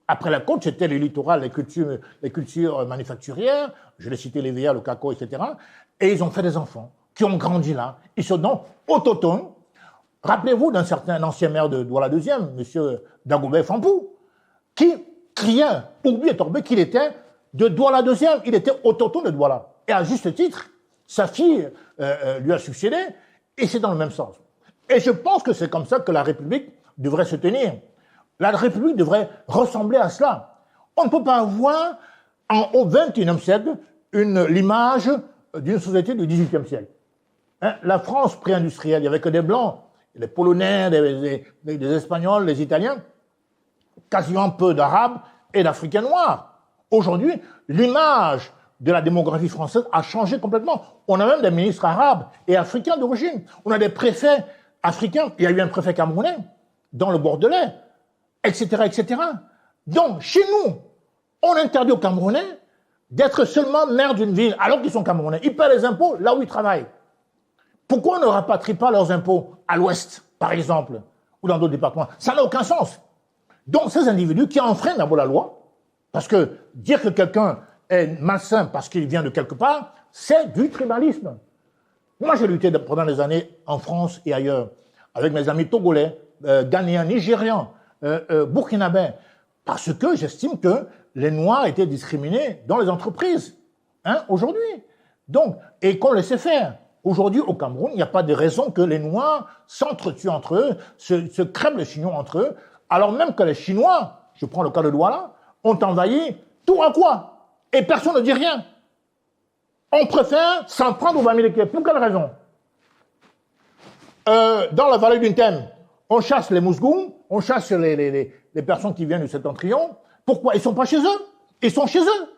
Après la côte, c'était le littoral, les cultures manufacturières, je l'ai cité, les l'EVA, le cacao, etc. Et ils ont fait des enfants qui ont grandi là. Ils sont donc autochtones, Rappelez-vous d'un certain ancien maire de Douala II, M. Dagobert Fampou, qui criait, oublie et torbé, qu'il était de Douala II, il était autochtone de Douala. Et à juste titre, sa fille lui a succédé, et c'est dans le même sens. Et je pense que c'est comme ça que la République devrait se tenir. La République devrait ressembler à cela. On ne peut pas avoir, au XXIe siècle, l'image d'une société du XVIIIe siècle. Hein, la France pré-industrielle, il n'y avait que des Blancs, les Polonais, des Espagnols, les Italiens, quasiment peu d'Arabes et d'Africains noirs. Aujourd'hui, l'image de la démographie française a changé complètement. On a même des ministres arabes et africains d'origine. On a des préfets africains. Il y a eu un préfet camerounais dans le Bordelais, etc., etc. Donc, chez nous, on interdit aux Camerounais d'être seulement maire d'une ville, alors qu'ils sont Camerounais. Ils paient les impôts là où ils travaillent. Pourquoi on ne rapatrie pas leurs impôts à l'ouest, par exemple, ou dans d'autres départements? Ça n'a aucun sens. Donc, ces individus qui enfreignent d'abord la loi, parce que dire que quelqu'un est malsain parce qu'il vient de quelque part, c'est du tribalisme. Moi, j'ai lutté pendant des années en France et ailleurs, avec mes amis togolais, ghanéens, nigérians, burkinabés, parce que j'estime que les Noirs étaient discriminés dans les entreprises, hein, aujourd'hui. Donc, et qu'on laissait faire. Aujourd'hui, au Cameroun, il n'y a pas de raison que les Noirs s'entretuent entre eux, se crèment les chignons entre eux, alors même que les Chinois, je prends le cas de Douala, ont envahi tout à quoi? Et personne ne dit rien. On préfère s'en prendre aux Bamileke. Pour quelle raison? Dans la vallée du Thème, on chasse les Mousgoum, on chasse les personnes qui viennent du Septentrion. Pourquoi? Ils ne sont pas chez eux. Ils sont chez eux.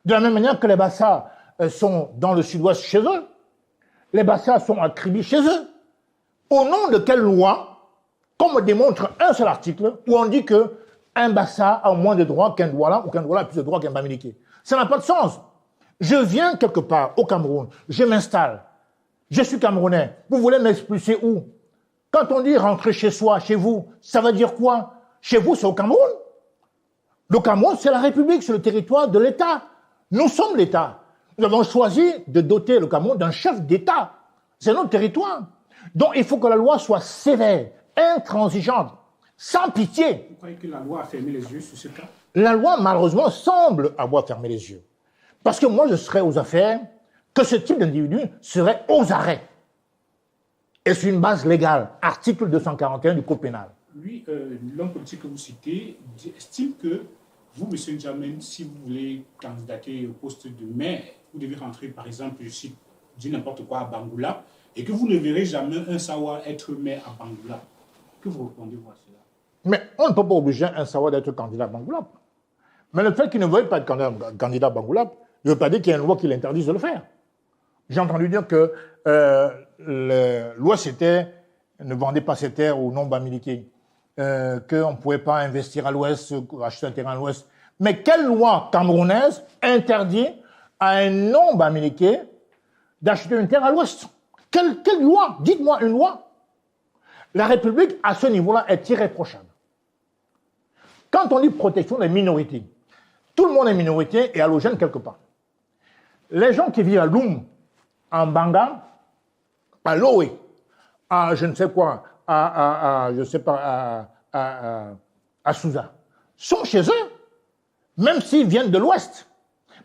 De la même manière que les Bassa sont dans le sud-ouest chez eux. Les Bassa sont à Kribi chez eux. Au nom de quelle loi, comme me démontre un seul article, où on dit que un Bassa a moins de droits qu'un Douala, ou qu'un Douala a plus de droits qu'un Bamileke. Ça n'a pas de sens. Je viens quelque part au Cameroun, je m'installe, je suis Camerounais. Vous voulez m'expulser où? Quand on dit rentrer chez soi, chez vous, ça veut dire quoi? Chez vous, c'est au Cameroun. Le Cameroun, c'est la République, c'est le territoire de l'État. Nous sommes l'État. Nous avons choisi de doter le Cameroun d'un chef d'État. C'est notre territoire. Donc, il faut que la loi soit sévère, intransigeante, sans pitié. Vous croyez que la loi a fermé les yeux sur ce cas? La loi, malheureusement, semble avoir fermé les yeux. Parce que moi, je serais aux affaires que ce type d'individu serait aux arrêts. Et c'est une base légale, article 241 du Code pénal. Lui, l'homme politique que vous citez, estime que vous, M. N'Djamène, si vous voulez candidater au poste de maire, vous devez rentrer, par exemple, je cite, dis n'importe quoi, à Bangoula, et que vous ne verrez jamais un Sawa être maire à Bangoula. Que vous répondez-vous à cela? Mais on ne peut pas obliger un Sawa d'être candidat à Bangoula. Mais le fait qu'il ne veuille pas être candidat à Bangoula ne veut pas dire qu'il y a une loi qui l'interdise de le faire. J'ai entendu dire que l'Ouest ne vendait pas ses terres aux non-Bamileke, qu'on ne pouvait pas investir à l'Ouest, acheter un terrain à l'Ouest. Mais quelle loi camerounaise interdit à un non-Bamileke d'acheter une terre à l'Ouest? Quelle loi? Dites-moi une loi. La République, à ce niveau-là, est irréprochable. Quand on dit protection des minorités, tout le monde est minorité et allogène quelque part. Les gens qui vivent à Loum, en Banga, à Loé, à je ne sais quoi, je sais pas, à Souza, sont chez eux, même s'ils viennent de l'Ouest,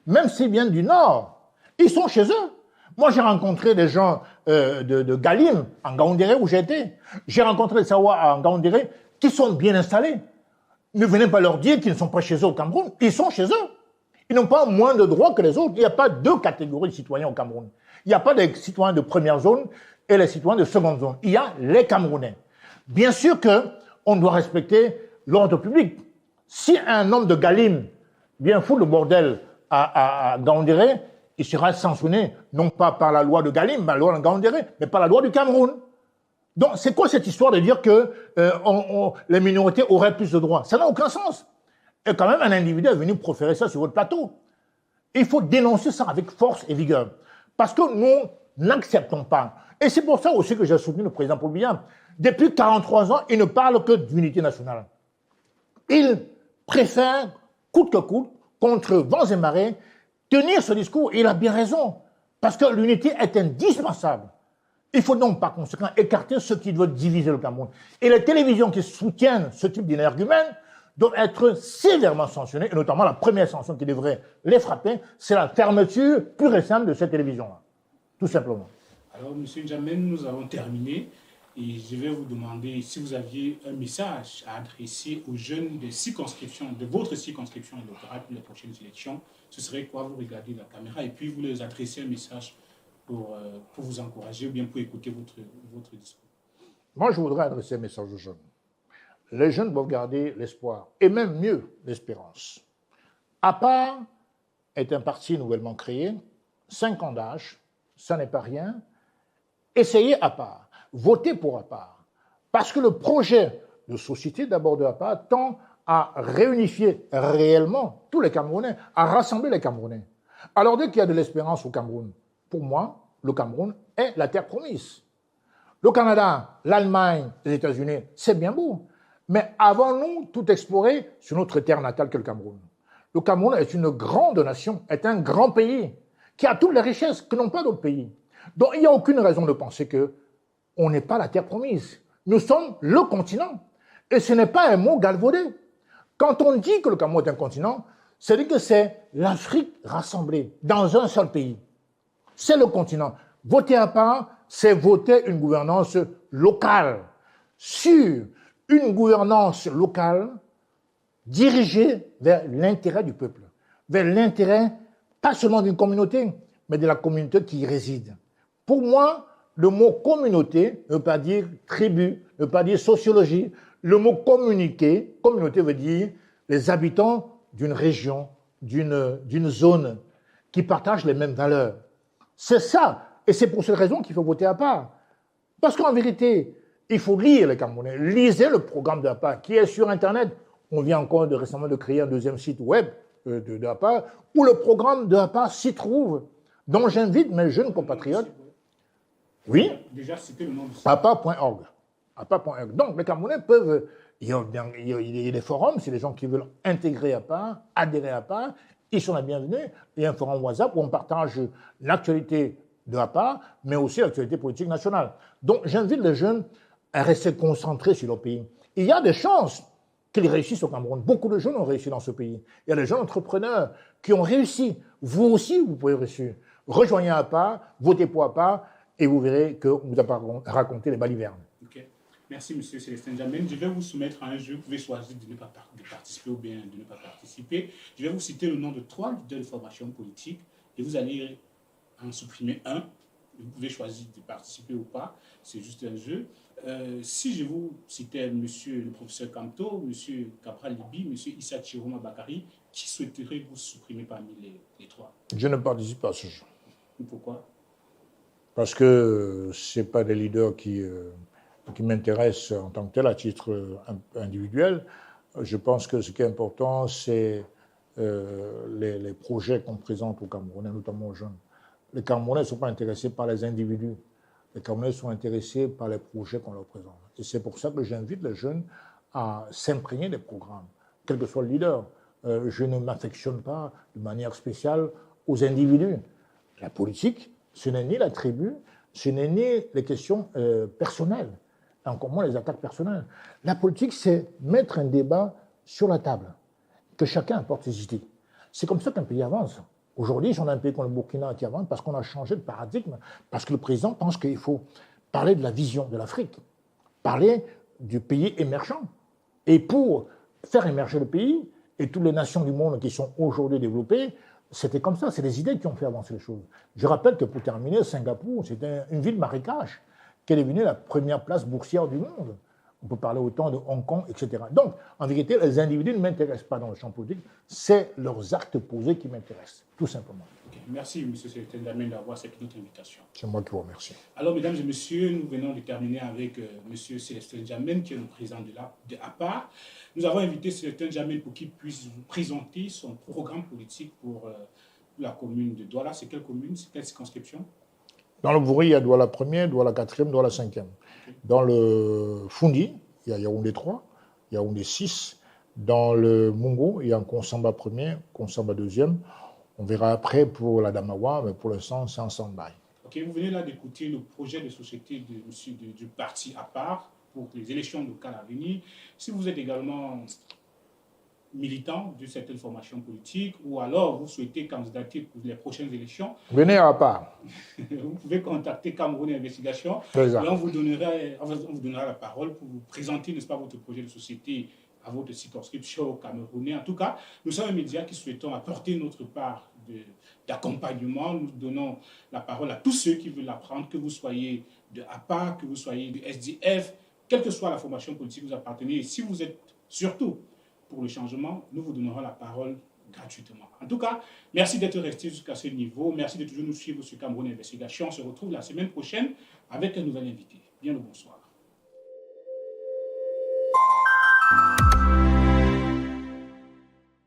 même s'ils viennent du Nord, ils sont chez eux. Moi, j'ai rencontré des gens de Galim, en Gaoundéré, où j'ai été. J'ai rencontré des Sawa en Gaoundéré qui sont bien installés. Ne venez pas leur dire qu'ils ne sont pas chez eux au Cameroun. Ils sont chez eux. Ils n'ont pas moins de droits que les autres. Il n'y a pas deux catégories de citoyens au Cameroun. Il n'y a pas des citoyens de première zone et les citoyens de seconde zone. Il y a les Camerounais. Bien sûr qu'on doit respecter l'ordre public. Si un homme de Galim vient foutre le bordel à Gaoundéré, il sera sanctionné, non pas par la loi de Galim, mais la loi de Gaoundéré, mais par la loi du Cameroun. Donc, c'est quoi cette histoire de dire que les minorités auraient plus de droits? Ça n'a aucun sens. Et quand même, un individu est venu proférer ça sur votre plateau. Il faut dénoncer ça avec force et vigueur. Parce que nous n'acceptons pas. Et c'est pour ça aussi que j'ai soutenu le président Paul Biya. Depuis 43 ans, il ne parle que d'unité nationale. Il préfère, coûte que coûte, contre vents et marées, tenir ce discours. Et il a bien raison. Parce que l'unité est indispensable. Il faut donc, par conséquent, écarter ceux qui veulent diviser le Cameroun. Et les télévisions qui soutiennent ce type d'énergumène doivent être sévèrement sanctionnées, et notamment la première sanction qui devrait les frapper, c'est la fermeture pure et simple de cette télévision-là. Tout simplement. Alors, M. N'Djamène, nous avons terminé. Et je vais vous demander si vous aviez un message à adresser aux jeunes des circonscriptions, de votre circonscription électorale pour les prochaines élections. Ce serait quoi? Vous regardez la caméra et puis vous leur adressez un message pour vous encourager ou bien pour écouter votre discours. Moi, je voudrais adresser un message aux jeunes. Les jeunes doivent garder l'espoir, et même mieux, l'espérance. APA est un parti nouvellement créé, 5 ans d'âge, ça n'est pas rien. Essayez APA. Votez pour APA, parce que le projet de société d'abord de APA tend à réunifier réellement tous les Camerounais, à rassembler les Camerounais. Alors dès qu'il y a de l'espérance au Cameroun, pour moi, le Cameroun est la terre promise. Le Canada, l'Allemagne, les États-Unis, c'est bien beau, mais avons-nous tout exploré sur notre terre natale que le Cameroun? Le Cameroun est une grande nation, est un grand pays, qui a toutes les richesses que n'ont pas d'autres pays. Donc il n'y a aucune raison de penser que on n'est pas la terre promise. Nous sommes le continent. Et ce n'est pas un mot galvaudé. Quand on dit que le Cameroun est un continent, c'est-à-dire que c'est l'Afrique rassemblée dans un seul pays. C'est le continent. Voter à part, c'est voter une gouvernance locale, sûre, une gouvernance locale dirigée vers l'intérêt du peuple, vers l'intérêt pas seulement d'une communauté, mais de la communauté qui y réside. Pour moi, le mot communauté ne veut pas dire tribu, ne veut pas dire sociologie. Le mot communauté veut dire les habitants d'une région, d'une zone qui partagent les mêmes valeurs. C'est ça. Et c'est pour cette raison qu'il faut voter à part. Parce qu'en vérité, il faut lire les Camerounais. Lisez le programme d'APA qui est sur Internet. On vient encore récemment de créer un deuxième site web d'APA où le programme d'APA s'y trouve, dont j'invite mes jeunes compatriotes. Oui, déjà cité le nom du site. APA.org. Donc, les Camerounais peuvent... Il y a des forums, c'est les gens qui veulent intégrer APA, adhérer à APA, ils sont les bienvenus. Il y a un forum WhatsApp où on partage l'actualité de APA, mais aussi l'actualité politique nationale. Donc, j'invite les jeunes à rester concentrés sur leur pays. Il y a des chances qu'ils réussissent au Cameroun. Beaucoup de jeunes ont réussi dans ce pays. Il y a des jeunes entrepreneurs qui ont réussi. Vous aussi, vous pouvez réussir. Rejoignez APA, votez pour APA, et vous verrez qu'on vous a raconté les balivernes. Okay. Merci, M. Célestin N'Djamène. Je vais vous soumettre à un jeu. Vous pouvez choisir de ne pas participer ou bien de ne pas participer. Je vais vous citer le nom de 3 leaders de formation politique et vous allez en supprimer un. Vous pouvez choisir de participer ou pas. C'est juste un jeu. Si je vous citais M. le professeur Kamto, M. Cabral Libi, M. Issa Chiroma Bakari, qui souhaiterait vous supprimer parmi les 3? Je ne participe pas à ce jeu. Pourquoi? Parce que ce n'est pas des leaders qui m'intéressent en tant que tel, à titre individuel. Je pense que ce qui est important, c'est les projets qu'on présente aux Camerounais, notamment aux jeunes. Les Camerounais ne sont pas intéressés par les individus. Les Camerounais sont intéressés par les projets qu'on leur présente. Et c'est pour ça que j'invite les jeunes à s'imprégner des programmes, quel que soit le leader. Je ne m'affectionne pas de manière spéciale aux individus. La politique, ce n'est ni la tribu, ce n'est ni les questions personnelles, encore moins les attaques personnelles. La politique, c'est mettre un débat sur la table, que chacun apporte ses idées. C'est comme ça qu'un pays avance. Aujourd'hui, on a un pays comme le Burkina qui avance parce qu'on a changé de paradigme, parce que le président pense qu'il faut parler de la vision de l'Afrique, parler du pays émergent. Et pour faire émerger le pays, et toutes les nations du monde qui sont aujourd'hui développées, c'était comme ça, c'est les idées qui ont fait avancer les choses. Je rappelle que pour terminer, Singapour, c'était une ville marécage qui est devenue la première place boursière du monde. On peut parler autant de Hong Kong, etc. Donc, en vérité, les individus ne m'intéressent pas dans le champ politique, c'est leurs actes posés qui m'intéressent, tout simplement. Okay. Merci, M. Célestin N'Djamène, d'avoir accepté notre invitation. C'est moi qui vous remercie. Alors, mesdames et messieurs, nous venons de terminer avec M. Célestin N'Djamène, qui est le président de APA. Nous avons invité Célestin N'Djamène pour qu'il puisse vous présenter son programme politique pour la commune de Douala. C'est quelle commune? C'est quelle circonscription? Dans le Vouri, il y a Douala 1er, Douala 4e, Douala 5e. Okay. Dans le Fundi, il y a Yaoundé 3, Yaoundé 6. Dans le Mungo, il y a un Konsamba 1er, Konsamba 2e. On verra après pour la Damawa, mais pour l'instant, c'est en stand-by. Ok. Ok, vous venez là d'écouter le projet de société du parti à part pour les élections locales à venir. Si vous êtes également militant de certaines formations politiques ou alors vous souhaitez candidater pour les prochaines élections, venez à part. Vous pouvez contacter Cameroun Investigation Exact. et on vous donnera la parole pour vous présenter, n'est-ce pas, votre projet de société à votre circonscription au Camerounais. En tout cas, nous sommes un média qui souhaitons apporter notre part d'accompagnement. Nous donnons la parole à tous ceux qui veulent l'apprendre, que vous soyez de APA, que vous soyez du SDF, quelle que soit la formation politique que vous appartenez. Et si vous êtes surtout pour le changement, nous vous donnerons la parole gratuitement. En tout cas, merci d'être resté jusqu'à ce niveau. Merci de toujours nous suivre sur Cameroun Investigation. On se retrouve la semaine prochaine avec un nouvel invité. Bien le bonsoir.